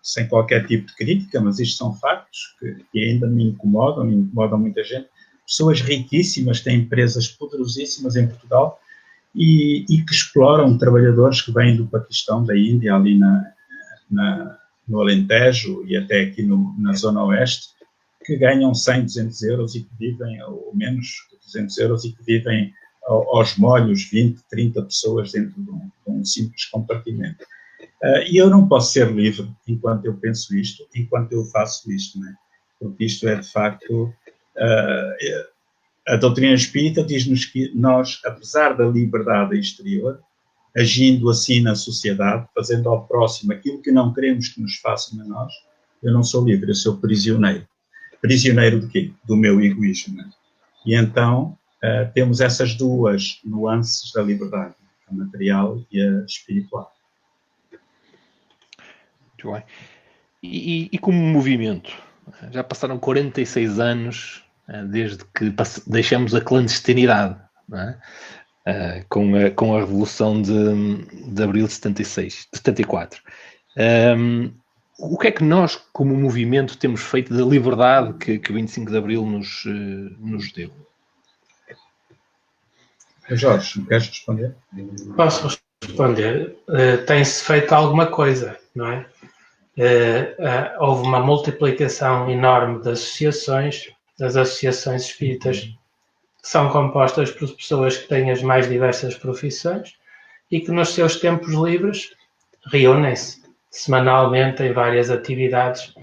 B: sem qualquer tipo de crítica, mas isto são factos que ainda me incomodam muita gente, pessoas riquíssimas, têm empresas poderosíssimas em Portugal e que exploram trabalhadores que vêm do Paquistão, da Índia, ali no Alentejo e até aqui na Zona Oeste, que ganham 100, 200 euros e que vivem, ou menos de 200 euros, e que vivem aos molhos 20, 30 pessoas dentro de um simples compartimento. E eu não posso ser livre enquanto eu penso isto, enquanto eu faço isto, né? Porque isto é, de facto, a doutrina espírita diz-nos que nós, apesar da liberdade exterior, agindo assim na sociedade, fazendo ao próximo aquilo que não queremos que nos façam a nós, eu não sou livre, eu sou prisioneiro. prisioneiro de quê? Do meu egoísmo. Né? E então temos essas duas nuances da liberdade, a material e a espiritual.
A: Muito bem. E como movimento? Já passaram 46 anos desde que deixamos a clandestinidade, não é? Com a Revolução de Abril de 74. O que é que nós, como movimento, temos feito da liberdade que o 25 de Abril nos deu?
B: Jorge, queres responder?
C: Posso responder. Tem-se feito alguma coisa, não é? Houve uma multiplicação enorme de associações. As associações espíritas são compostas por pessoas que têm as mais diversas profissões e que nos seus tempos livres reúnem-se semanalmente em várias atividades,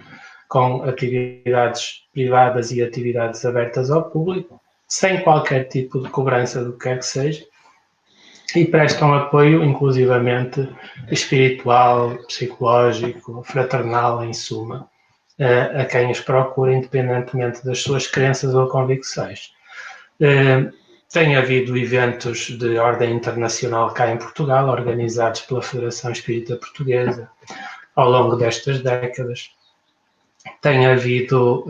C: com atividades privadas e atividades abertas ao público, sem qualquer tipo de cobrança do que quer que seja, e prestam apoio, inclusivamente espiritual, psicológico, fraternal, em suma, a quem os procura, independentemente das suas crenças ou convicções. Tem havido eventos de ordem internacional cá em Portugal, organizados pela Federação Espírita Portuguesa, ao longo destas décadas. Tem havido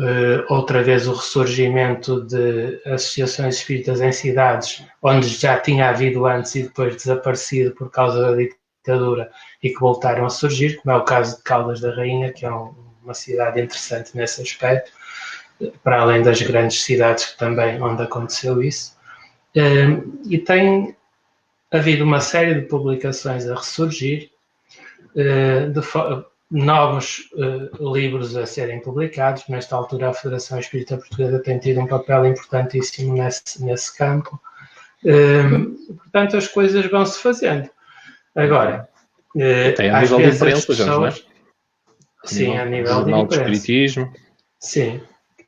C: outra vez o ressurgimento de associações espíritas em cidades onde já tinha havido antes e depois desaparecido por causa da ditadura e que voltaram a surgir, como é o caso de Caldas da Rainha, que é uma cidade interessante nesse aspecto, para além das grandes cidades também onde aconteceu isso. E tem havido uma série de publicações a ressurgir, novos livros a serem publicados. Nesta altura, a Federação Espírita Portuguesa tem tido um papel importantíssimo nesse campo. Portanto, as coisas vão-se fazendo. Agora,
A: até a nível de imprensa, já não é?
C: Sim, a nível de
A: imprensa.
C: De espiritismo. Sim.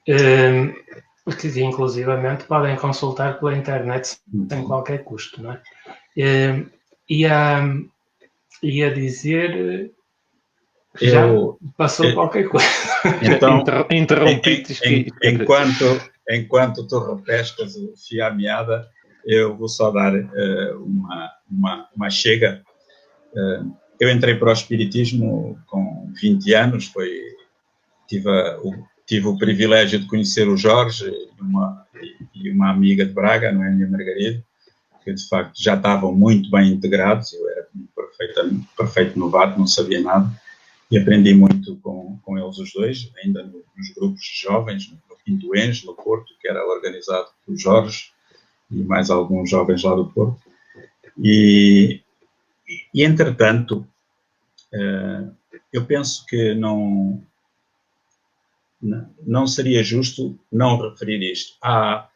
C: Que inclusivamente podem consultar pela internet sem qualquer custo, não é? Ia dizer... Já passou qualquer coisa.
B: Então,
A: interrompi.
B: Enquanto tu repescas o fio à meada, eu vou só dar uma chega. Eu entrei para o espiritismo com 20 anos, tive o privilégio de conhecer o Jorge e uma amiga de Braga, não é, a minha Margarida, que de facto já estavam muito bem integrados. Eu era um perfeito novato, não sabia nada. E aprendi muito com eles os dois, ainda nos grupos jovens, no Pindoense, no Porto, que era organizado por Jorge e mais alguns jovens lá do Porto. E entretanto, eu penso que não seria justo não referir isto. Há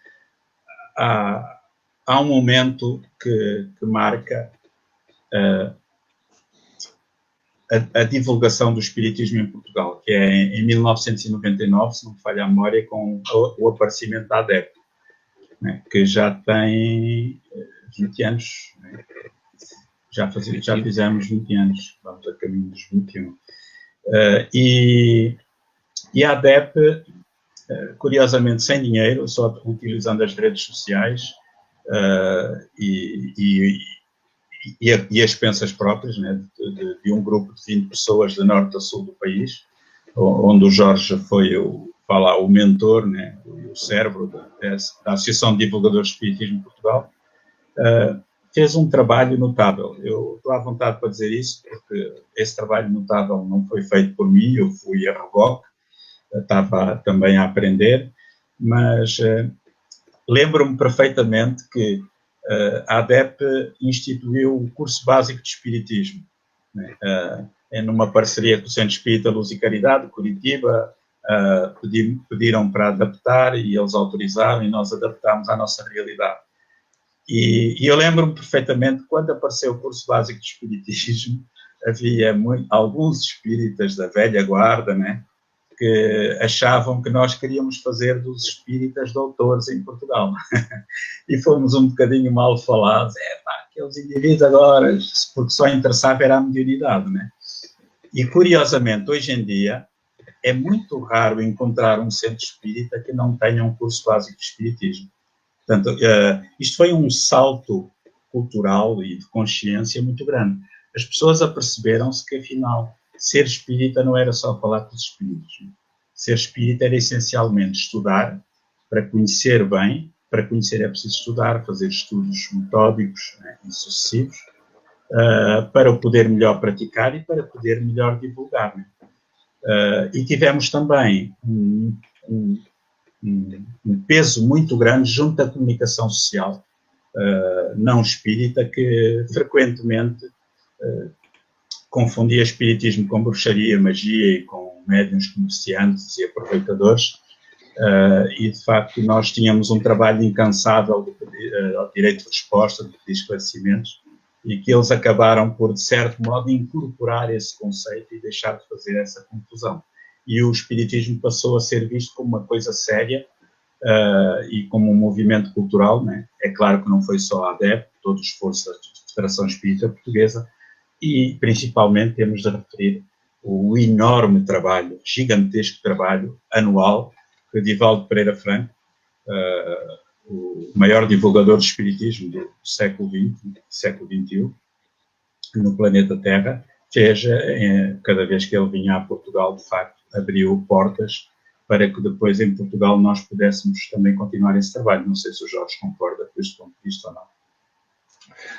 B: um momento que marca a divulgação do espiritismo em Portugal, que é em 1999, se não me falha a memória, com o aparecimento da ADEP, né, que já tem 20 anos, né? Já fizemos 20 anos, vamos a caminho dos 21. E a ADEP, curiosamente, sem dinheiro, só utilizando as redes sociais e as expensas próprias, né, de um grupo de 20 pessoas de norte a sul do país, onde o Jorge foi o mentor, né, o cérebro da Associação de Divulgadores de Espiritismo de Portugal, fez um trabalho notável. Eu estou à vontade para dizer isso, porque esse trabalho notável não foi feito por mim, eu fui a reboque, estava também a aprender, mas lembro-me perfeitamente que a ADEP instituiu o curso básico de Espiritismo, né? Numa parceria com o Centro Espírita Luz e Caridade, de Curitiba. Pediram para adaptar e eles autorizaram e nós adaptámos à nossa realidade. E eu lembro-me perfeitamente, quando apareceu o curso básico de Espiritismo, havia alguns espíritas da velha guarda, né, que achavam que nós queríamos fazer dos espíritas doutores em Portugal. E fomos um bocadinho mal falados. Aqueles indivíduos agora, porque só interessava era a mediunidade, né? E, curiosamente, hoje em dia, é muito raro encontrar um centro espírita que não tenha um curso básico de espiritismo. Portanto, isto foi um salto cultural e de consciência muito grande. As pessoas aperceberam-se que, afinal, ser espírita não era só falar com os espíritos. Ser espírita era essencialmente estudar para conhecer bem. Para conhecer é preciso estudar, fazer estudos metódicos, né, e sucessivos, para o poder melhor praticar e para poder melhor divulgar. Né? E tivemos também um peso muito grande junto à comunicação social não espírita, que frequentemente confundia espiritismo com bruxaria, magia e com médiuns comerciantes e aproveitadores. E, de facto, nós tínhamos um trabalho incansável de pedir, ao direito de resposta, de pedir esclarecimentos, e que eles acabaram por, de certo modo, incorporar esse conceito e deixar de fazer essa confusão. E o espiritismo passou a ser visto como uma coisa séria e como um movimento cultural, né? É claro que não foi só a ADEP, todo o esforço da Federação Espírita Portuguesa, e, principalmente, temos de referir o enorme trabalho, gigantesco trabalho anual, que Divaldo Pereira Franco, o maior divulgador do espiritismo do século XX, século XXI, no planeta Terra, fez, cada vez que ele vinha a Portugal, de facto, abriu portas para que depois em Portugal nós pudéssemos também continuar esse trabalho. Não sei se o Jorge concorda com este ponto de vista ou não.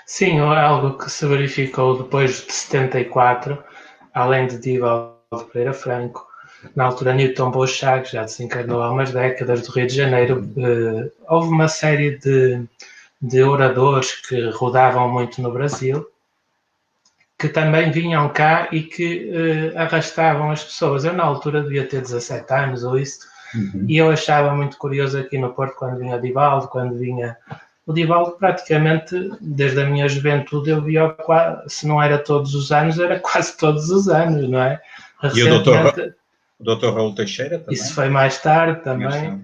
C: Sim, é algo que se verificou depois de 74, além de Divaldo Pereira Franco, na altura Newton Bochá, que já desencarnou há umas décadas, do Rio de Janeiro. Houve uma série de oradores que rodavam muito no Brasil, que também vinham cá e que arrastavam as pessoas. Eu, na altura, devia ter 17 anos ou isso, e eu achava muito curioso aqui no Porto, quando vinha Divaldo, quando vinha... O Divaldo, praticamente, desde a minha juventude, eu via, se não era todos os anos, era quase todos os anos, não é?
B: E o Dr. Raul Teixeira também?
C: Isso foi mais tarde também.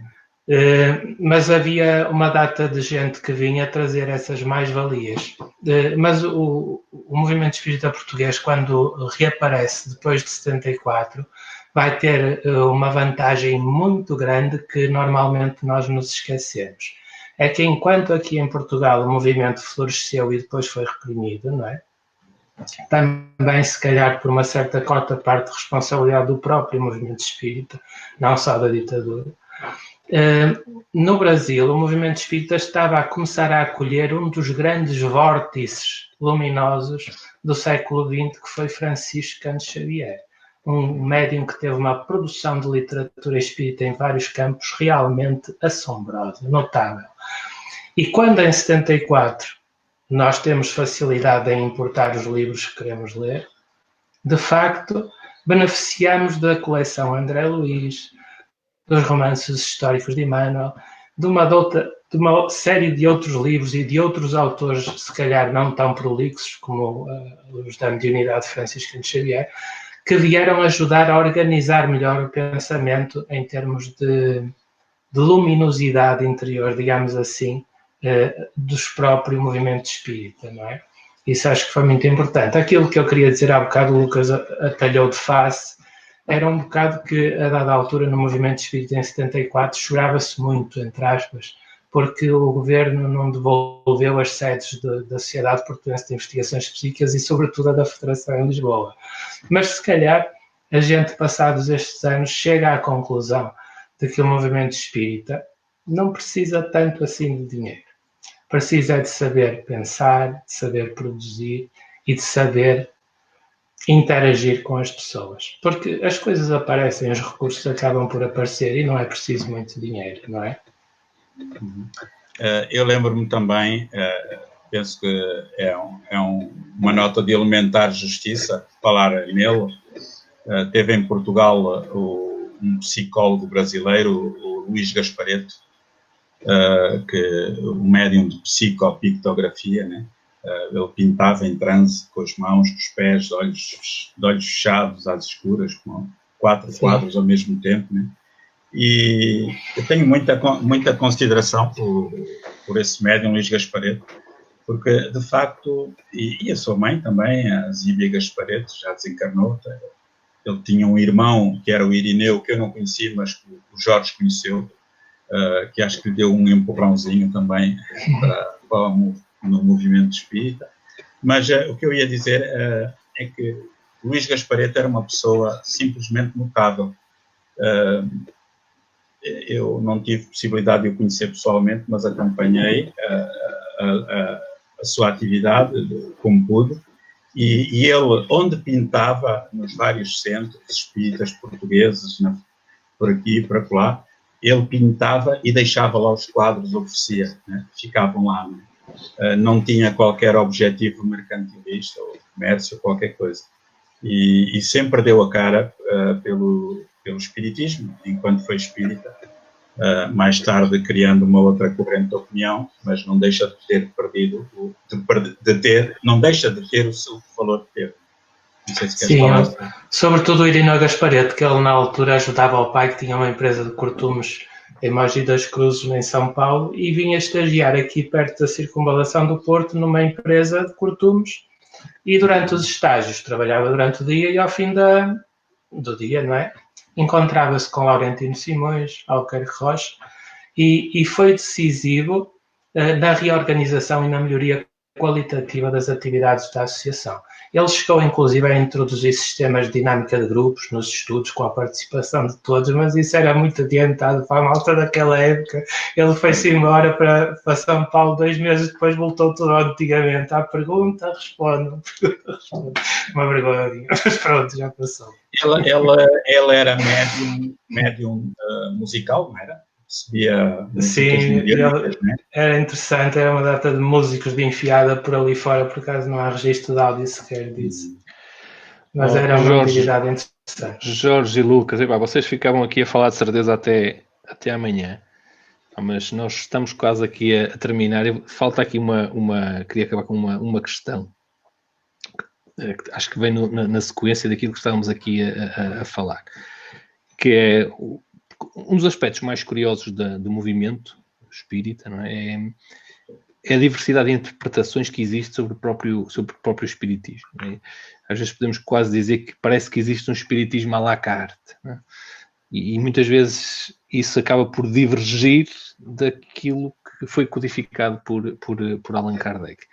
C: Mas havia uma data de gente que vinha trazer essas mais-valias. Mas o movimento espírita português, quando reaparece depois de 74, vai ter uma vantagem muito grande que normalmente nós nos esquecemos. É que enquanto aqui em Portugal o movimento floresceu e depois foi reprimido, não é? Também, se calhar, por uma certa cota parte de responsabilidade do próprio movimento espírita, não só da ditadura. No Brasil, o movimento espírita estava a começar a acolher um dos grandes vórtices luminosos do século XX, que foi Francisco Cândido Xavier, um médium que teve uma produção de literatura espírita em vários campos realmente assombrosa, notável. E quando em 74 nós temos facilidade em importar os livros que queremos ler, de facto, beneficiamos da coleção André Luiz, dos romances históricos de Emmanuel, de uma série de outros livros e de outros autores, se calhar não tão prolixos como os da mediunidade de Francisco Cândido Xavier, que vieram ajudar a organizar melhor o pensamento em termos de luminosidade interior, digamos assim, dos próprios movimentos espírita, não é? Isso acho que foi muito importante. Aquilo que eu queria dizer há bocado, o Lucas atalhou de face, era um bocado que, a dada altura, no movimento espírita em 74, chorava-se muito, entre aspas, porque o governo não devolveu as sedes da Sociedade Portuguesa de Investigações Psíquicas e, sobretudo, a da Federação em Lisboa. Mas, se calhar, a gente, passados estes anos, chega à conclusão de que o movimento espírita não precisa tanto assim de dinheiro. Precisa de saber pensar, de saber produzir e de saber interagir com as pessoas. Porque as coisas aparecem, os recursos acabam por aparecer e não é preciso muito dinheiro, não é?
B: Eu lembro-me também, penso que é uma nota de elementar justiça falar nele. Teve em Portugal um psicólogo brasileiro, o Luís Gaspareto, o médium de psicopictografia, né? Ele pintava em transe com as mãos, com os pés, de olhos fechados, às escuras, com 4 quadros ao mesmo tempo, né? E eu tenho muita consideração por esse médium Luís Gaspareto, porque, de facto, e a sua mãe também, a Zíbia Gaspareto, já desencarnou, ele tinha um irmão, que era o Irineu, que eu não conhecia, mas que o Jorge conheceu, que acho que lhe deu um empurrãozinho também no movimento espírita. Mas o que eu ia dizer é que Luís Gaspareto era uma pessoa simplesmente notável. Eu não tive possibilidade de o conhecer pessoalmente, mas acompanhei a sua atividade como pude. E ele, onde pintava, nos vários centros espíritas portugueses, por aqui e por acolá, ele pintava e deixava lá os quadros, oferecia, né? Ficavam lá. Né? Não tinha qualquer objetivo mercantilista ou comércio, qualquer coisa. E sempre deu a cara pelo espiritismo, enquanto foi espírita. Mais tarde criando uma outra corrente de opinião, mas não deixa de ter perdido, não deixa de ter o seu valor que teve. Não sei se queres falar.
C: Sobretudo o Irineu Gaspareto, que ele na altura ajudava o pai, que tinha uma empresa de cortumes em Mogi das Cruzes, em São Paulo, e vinha estagiar aqui perto da Circunvalação do Porto, numa empresa de cortumes, e durante os estágios trabalhava durante o dia e ao fim do dia, não é? Encontrava-se com Laurentino Simões, Alqueire Rocha, e foi decisivo na reorganização e na melhoria qualitativa das atividades da associação. Ele chegou, inclusive, a introduzir sistemas de dinâmica de grupos nos estudos, com a participação de todos, mas isso era muito adiantado para a malta daquela época. Ele foi-se embora para São Paulo, 2 meses depois voltou tudo antigamente. À pergunta, responde. Uma vergonha, mas pronto, já passou.
B: Ele era médium musical, não era? Recebia
C: sim, era interessante, era uma data de músicos de enfiada por ali fora, por acaso não há registro de áudio sequer disso. Mas era uma atividade interessante.
A: Jorge e Lucas, vocês ficavam aqui a falar de certeza até amanhã, mas nós estamos quase aqui a terminar. Falta aqui queria acabar com uma questão, que acho que vem na sequência daquilo que estávamos aqui a falar, que é um dos aspectos mais curiosos do movimento espírita, não é? É a diversidade de interpretações que existe sobre o próprio espiritismo. Não é? Às vezes podemos quase dizer que parece que existe um espiritismo à la carte. Não é? E muitas vezes isso acaba por divergir daquilo que foi codificado por Allan Kardec.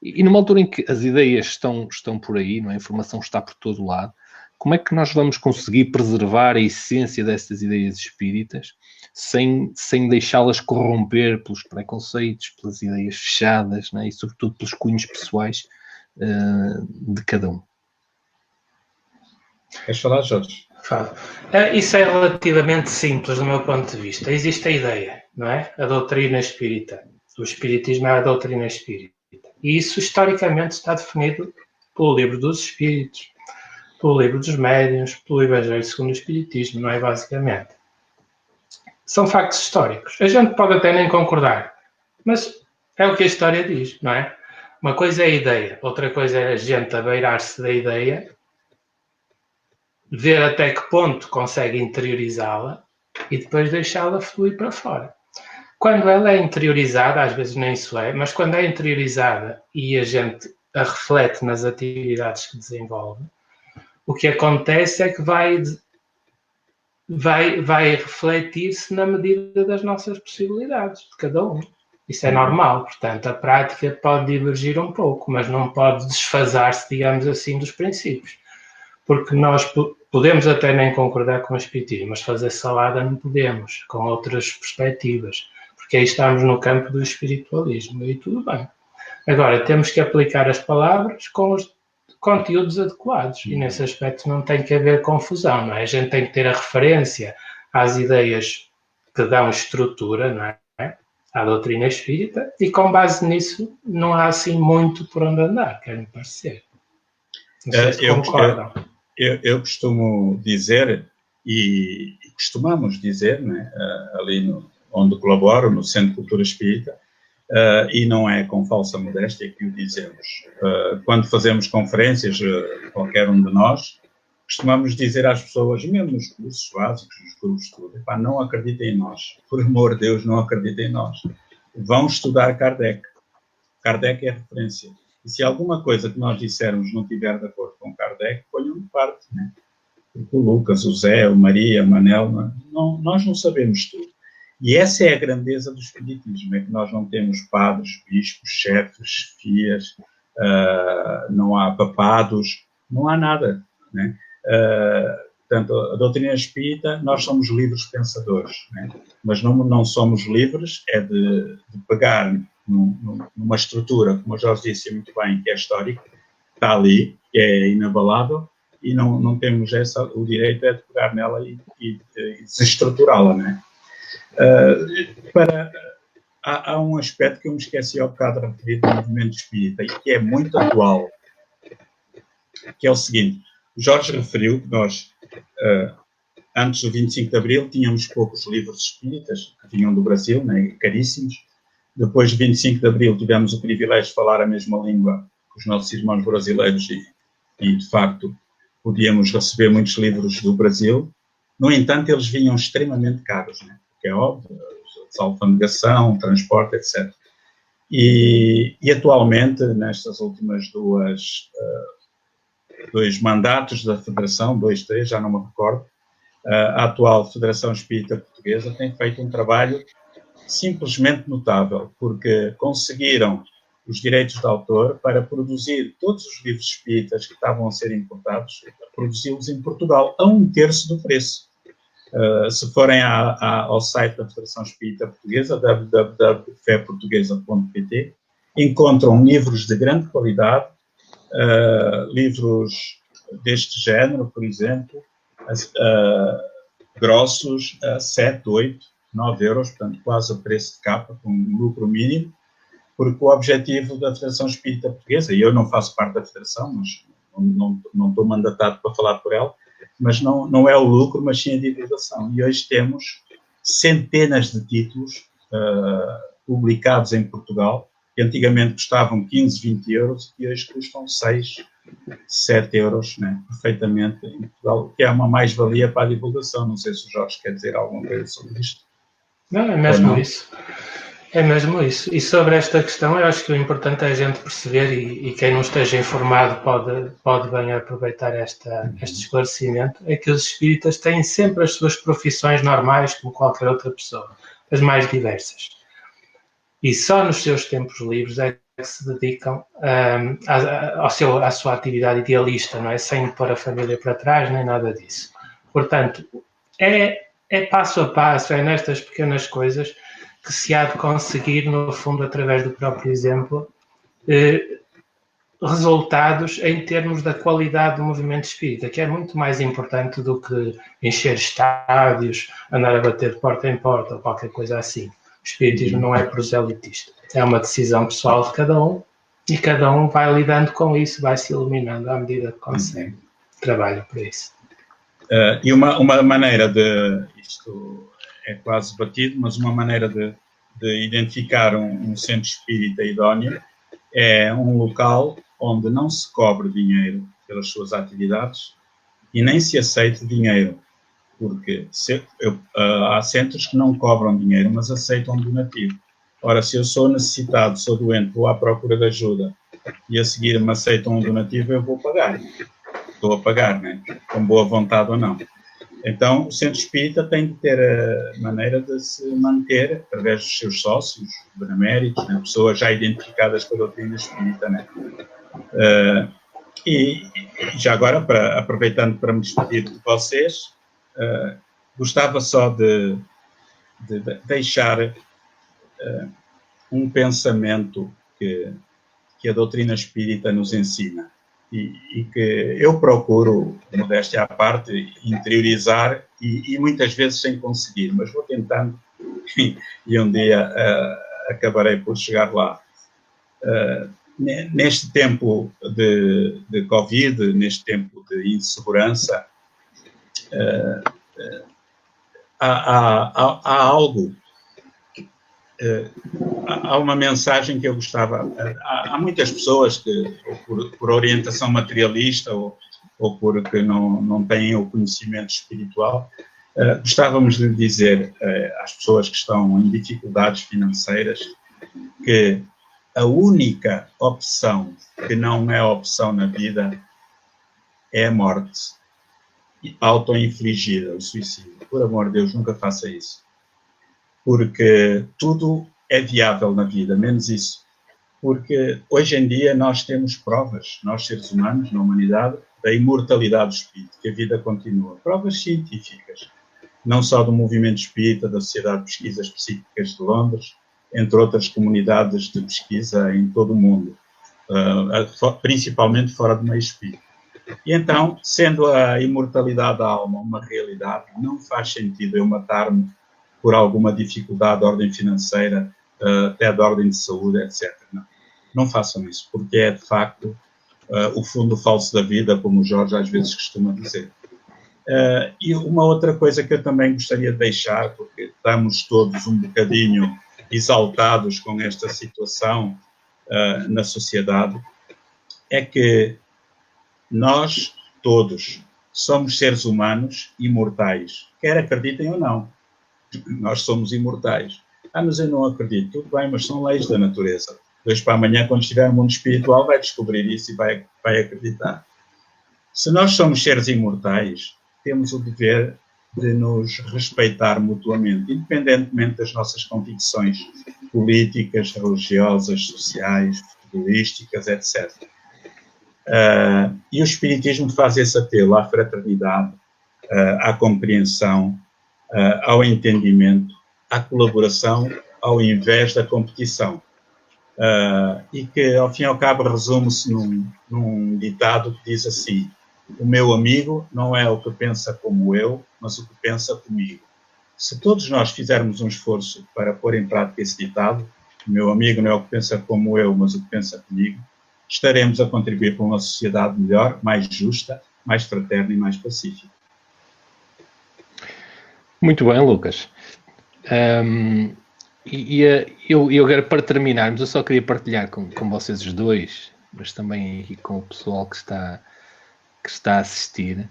A: E numa altura em que as ideias estão por aí, não é? A informação está por todo lado, como é que nós vamos conseguir preservar a essência dessas ideias espíritas sem deixá-las corromper pelos preconceitos, pelas ideias fechadas, né? E sobretudo pelos cunhos pessoais de cada um?
B: Queres falar, Jorge?
C: Falo. Isso é relativamente simples do meu ponto de vista. Existe a ideia, não é? A doutrina espírita. O espiritismo é a doutrina espírita. E isso historicamente está definido pelo Livro dos Espíritos, pelo Livro dos Médiuns, pelo Evangelho segundo o Espiritismo, não é? Basicamente. São factos históricos. A gente pode até nem concordar, mas é o que a história diz, não é? Uma coisa é a ideia, outra coisa é a gente abeirar-se da ideia, ver até que ponto consegue interiorizá-la e depois deixá-la fluir para fora. Quando ela é interiorizada, às vezes nem isso é, mas quando é interiorizada e a gente a reflete nas atividades que desenvolve, o que acontece é que vai refletir-se na medida das nossas possibilidades, de cada um. Isso é normal, portanto, a prática pode divergir um pouco, mas não pode desfasar-se, digamos assim, dos princípios. Porque nós podemos até nem concordar com o espiritismo, mas fazer salada não podemos, com outras perspectivas, porque aí estamos no campo do espiritualismo, e tudo bem. Agora, temos que aplicar as palavras com os conteúdos adequados, e nesse aspecto não tem que haver confusão, não é? A gente tem que ter a referência às ideias que dão estrutura, não é? À doutrina espírita, e com base nisso não há assim muito por onde andar, quer-me parecer. Não sei se concordam.
B: Eu costumo dizer, e costumamos dizer, né, ali onde colaboro, no Centro de Cultura Espírita, e não é com falsa modéstia que o dizemos. Quando fazemos conferências, qualquer um de nós, costumamos dizer às pessoas, mesmo nos cursos básicos, nos grupos de estudo, não acreditem em nós. Por amor de Deus, não acreditem em nós. Vão estudar Kardec. Kardec é a referência. E se alguma coisa que nós dissermos não estiver de acordo com Kardec, ponham de parte. Né? o Lucas, o Zé, o Maria, o Manel, nós não sabemos tudo. E essa é a grandeza do espiritismo, é que nós não temos padres, bispos, chefes, chefias, não há papados, não há nada, né? Portanto, a doutrina espírita, nós somos livres pensadores, né? Mas não somos livres é de pegar numa estrutura, como o Jorge disse muito bem, que é histórica, está ali, que é inabalável, e não temos o direito é de pegar nela e desestruturá-la, né? Há um aspecto que eu me esqueci ao bocado de referir do movimento espírita, e que é muito atual, que é o seguinte: o Jorge referiu que nós, antes do 25 de Abril, tínhamos poucos livros espíritas, que vinham do Brasil, né, caríssimos. Depois do 25 de Abril, tivemos o privilégio de falar a mesma língua que os nossos irmãos brasileiros e de facto, podíamos receber muitos livros do Brasil. No entanto, eles vinham extremamente caros, né? Porque é óbvio, alfandegação, transporte, etc. E atualmente, nestas últimas dois mandatos da Federação, 2, 3, já não me recordo, a atual Federação Espírita Portuguesa tem feito um trabalho simplesmente notável, porque conseguiram os direitos de autor para produzir todos os livros espíritas que estavam a ser importados, produzi-los em Portugal a 1/3 do preço. Se forem ao site da Federação Espírita Portuguesa, www.feportuguesa.pt, encontram livros de grande qualidade, livros deste género, por exemplo, grossos a 7, 8, 9 euros, portanto quase o preço de capa, com um lucro mínimo, porque o objetivo da Federação Espírita Portuguesa, e eu não faço parte da Federação, mas não estou mandatado para falar por ela, mas não é o lucro, mas sim a divulgação. E hoje temos centenas de títulos publicados em Portugal, que antigamente custavam 15, 20 euros, e hoje custam 6, 7 euros, né, perfeitamente em Portugal, que é uma mais-valia para a divulgação. Não sei se o Jorge quer dizer alguma coisa sobre isto.
C: Não, é mesmo isso. É mesmo isso. E sobre esta questão, eu acho que o importante é a gente perceber, e quem não esteja informado pode bem aproveitar este esclarecimento, é que os espíritas têm sempre as suas profissões normais, como qualquer outra pessoa, as mais diversas. E só nos seus tempos livres é que se dedicam à sua atividade idealista, não é? Sem pôr a família para trás, nem nada disso. Portanto, é passo a passo, é nestas pequenas coisas que se há de conseguir, no fundo, através do próprio exemplo, resultados em termos da qualidade do movimento espírita, que é muito mais importante do que encher estádios, andar a bater de porta em porta ou qualquer coisa assim. O espiritismo não é proselitista. É uma decisão pessoal de cada um e cada um vai lidando com isso, vai se iluminando à medida que consegue. Trabalha para isso.
B: E uma maneira de... Isto é quase batido, mas uma maneira de identificar um centro espírita idóneo é um local onde não se cobre dinheiro pelas suas atividades e nem se aceite dinheiro, porque há centros que não cobram dinheiro, mas aceitam donativo. Ora, se eu sou necessitado, sou doente, vou à procura de ajuda e a seguir me aceitam um donativo, eu vou pagar. Estou a pagar, né? Com boa vontade ou não. Então, o centro espírita tem de ter a maneira de se manter através dos seus sócios, beneméritos, né? Pessoas já identificadas com a doutrina espírita, né? E já agora, aproveitando para me despedir de vocês, gostava só de deixar um pensamento que a doutrina espírita nos ensina. E que eu procuro, modéstia à parte, interiorizar e muitas vezes sem conseguir, mas vou tentando e um dia acabarei por chegar lá. Neste tempo de Covid, neste tempo de insegurança, há algo... há uma mensagem que eu gostava... Há muitas pessoas que, ou por orientação materialista ou porque não têm o conhecimento espiritual, gostávamos de dizer às pessoas que estão em dificuldades financeiras que a única opção que não é opção na vida é a morte. auto-infligida, o suicídio. Por amor de Deus, nunca faça isso. Porque tudo é viável na vida, menos isso. Porque hoje em dia nós temos provas, nós seres humanos, na humanidade, da imortalidade do espírito, que a vida continua. Provas científicas, não só do movimento espírita, da Sociedade de Pesquisas Psíquicas de Londres, entre outras comunidades de pesquisa em todo o mundo, principalmente fora do meio espírita. E então, sendo a imortalidade da alma uma realidade, não faz sentido eu matar-me por alguma dificuldade de ordem financeira, até de ordem de saúde, etc. Não façam isso, porque é, de facto, o fundo falso da vida, como o Jorge às vezes costuma dizer. E uma outra coisa que eu também gostaria de deixar, porque estamos todos um bocadinho exaltados com esta situação na sociedade, é que nós todos somos seres humanos imortais, quer acreditem ou não. Nós somos imortais. Mas eu não acredito. Tudo bem, mas são leis da natureza. Hoje para amanhã, quando estiver no mundo espiritual, vai descobrir isso e vai acreditar. Se nós somos seres imortais, temos o dever de nos respeitar mutuamente, independentemente das nossas convicções políticas, religiosas, sociais, futebolísticas, etc. E o Espiritismo faz esse apelo à fraternidade, à compreensão, ao entendimento, à colaboração, ao invés da competição. E que, ao fim e ao cabo, resume-se num ditado que diz assim: o meu amigo não é o que pensa como eu, mas o que pensa comigo. Se todos nós fizermos um esforço para pôr em prática esse ditado, o meu amigo não é o que pensa como eu, mas o que pensa comigo, estaremos a contribuir para uma sociedade melhor, mais justa, mais fraterna e mais pacífica.
A: Muito bem, Lucas. Eu agora, para terminarmos, eu só queria partilhar com vocês os dois, mas também aqui com o pessoal que está a assistir,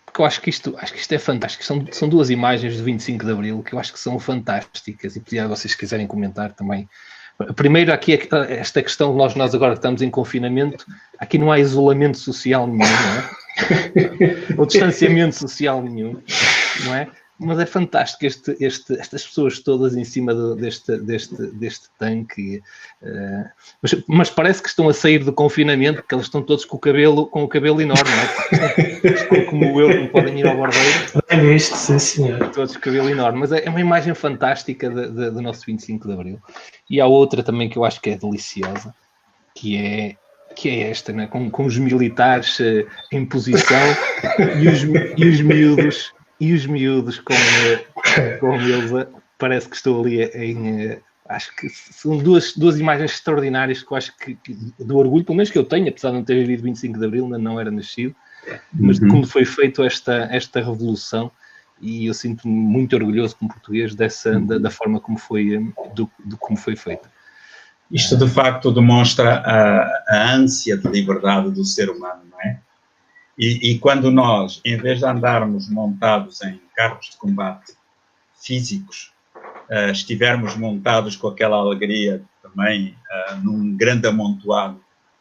A: porque eu acho que isto é fantástico. São duas imagens do 25 de Abril que eu acho que são fantásticas e podia, vocês quiserem comentar também. Primeiro, aqui esta questão de nós agora estamos em confinamento, aqui não há isolamento social nenhum, não é? Ou distanciamento social nenhum, não é? Mas é fantástico estas pessoas todas em cima deste tanque. Mas parece que estão a sair do confinamento, porque eles estão todos com o cabelo enorme, não é? Como eu, não podem ir ao barbeiro.
C: É visto, sim, senhor.
A: Todos com o cabelo enorme. Mas é uma imagem fantástica do nosso 25 de Abril. E há outra também que eu acho que é deliciosa, que é esta, não é? Com os militares em posição e os miúdos. E os miúdos com eles, parece que estou ali acho que são duas imagens extraordinárias que eu acho que do orgulho, pelo menos que eu tenho, apesar de não ter vivido 25 de Abril, ainda não era nascido, mas de como foi feita esta revolução, e eu sinto-me muito orgulhoso como português da forma como foi, como foi feita.
B: Isto de facto demonstra a ânsia de liberdade do ser humano, não é? E quando nós, em vez de andarmos montados em carros de combate físicos, estivermos montados com aquela alegria também num grande amontoado,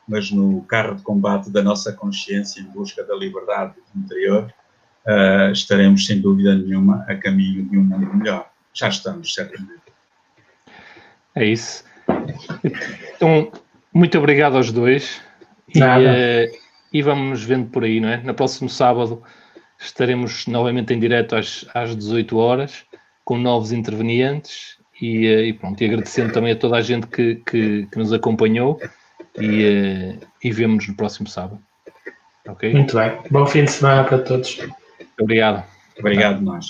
B: mas no carro de combate da nossa consciência em busca da liberdade interior, estaremos sem dúvida nenhuma a caminho de um mundo melhor. Já estamos, certamente.
A: É isso. Então, muito obrigado aos dois. E vamos nos vendo por aí, não é? No próximo sábado estaremos novamente em direto às 18 horas, com novos intervenientes e pronto, e agradecendo também a toda a gente que nos acompanhou e vemo-nos no próximo sábado. Ok?
C: Muito bem. Bom fim de semana para todos.
A: Obrigado.
B: Obrigado, nós.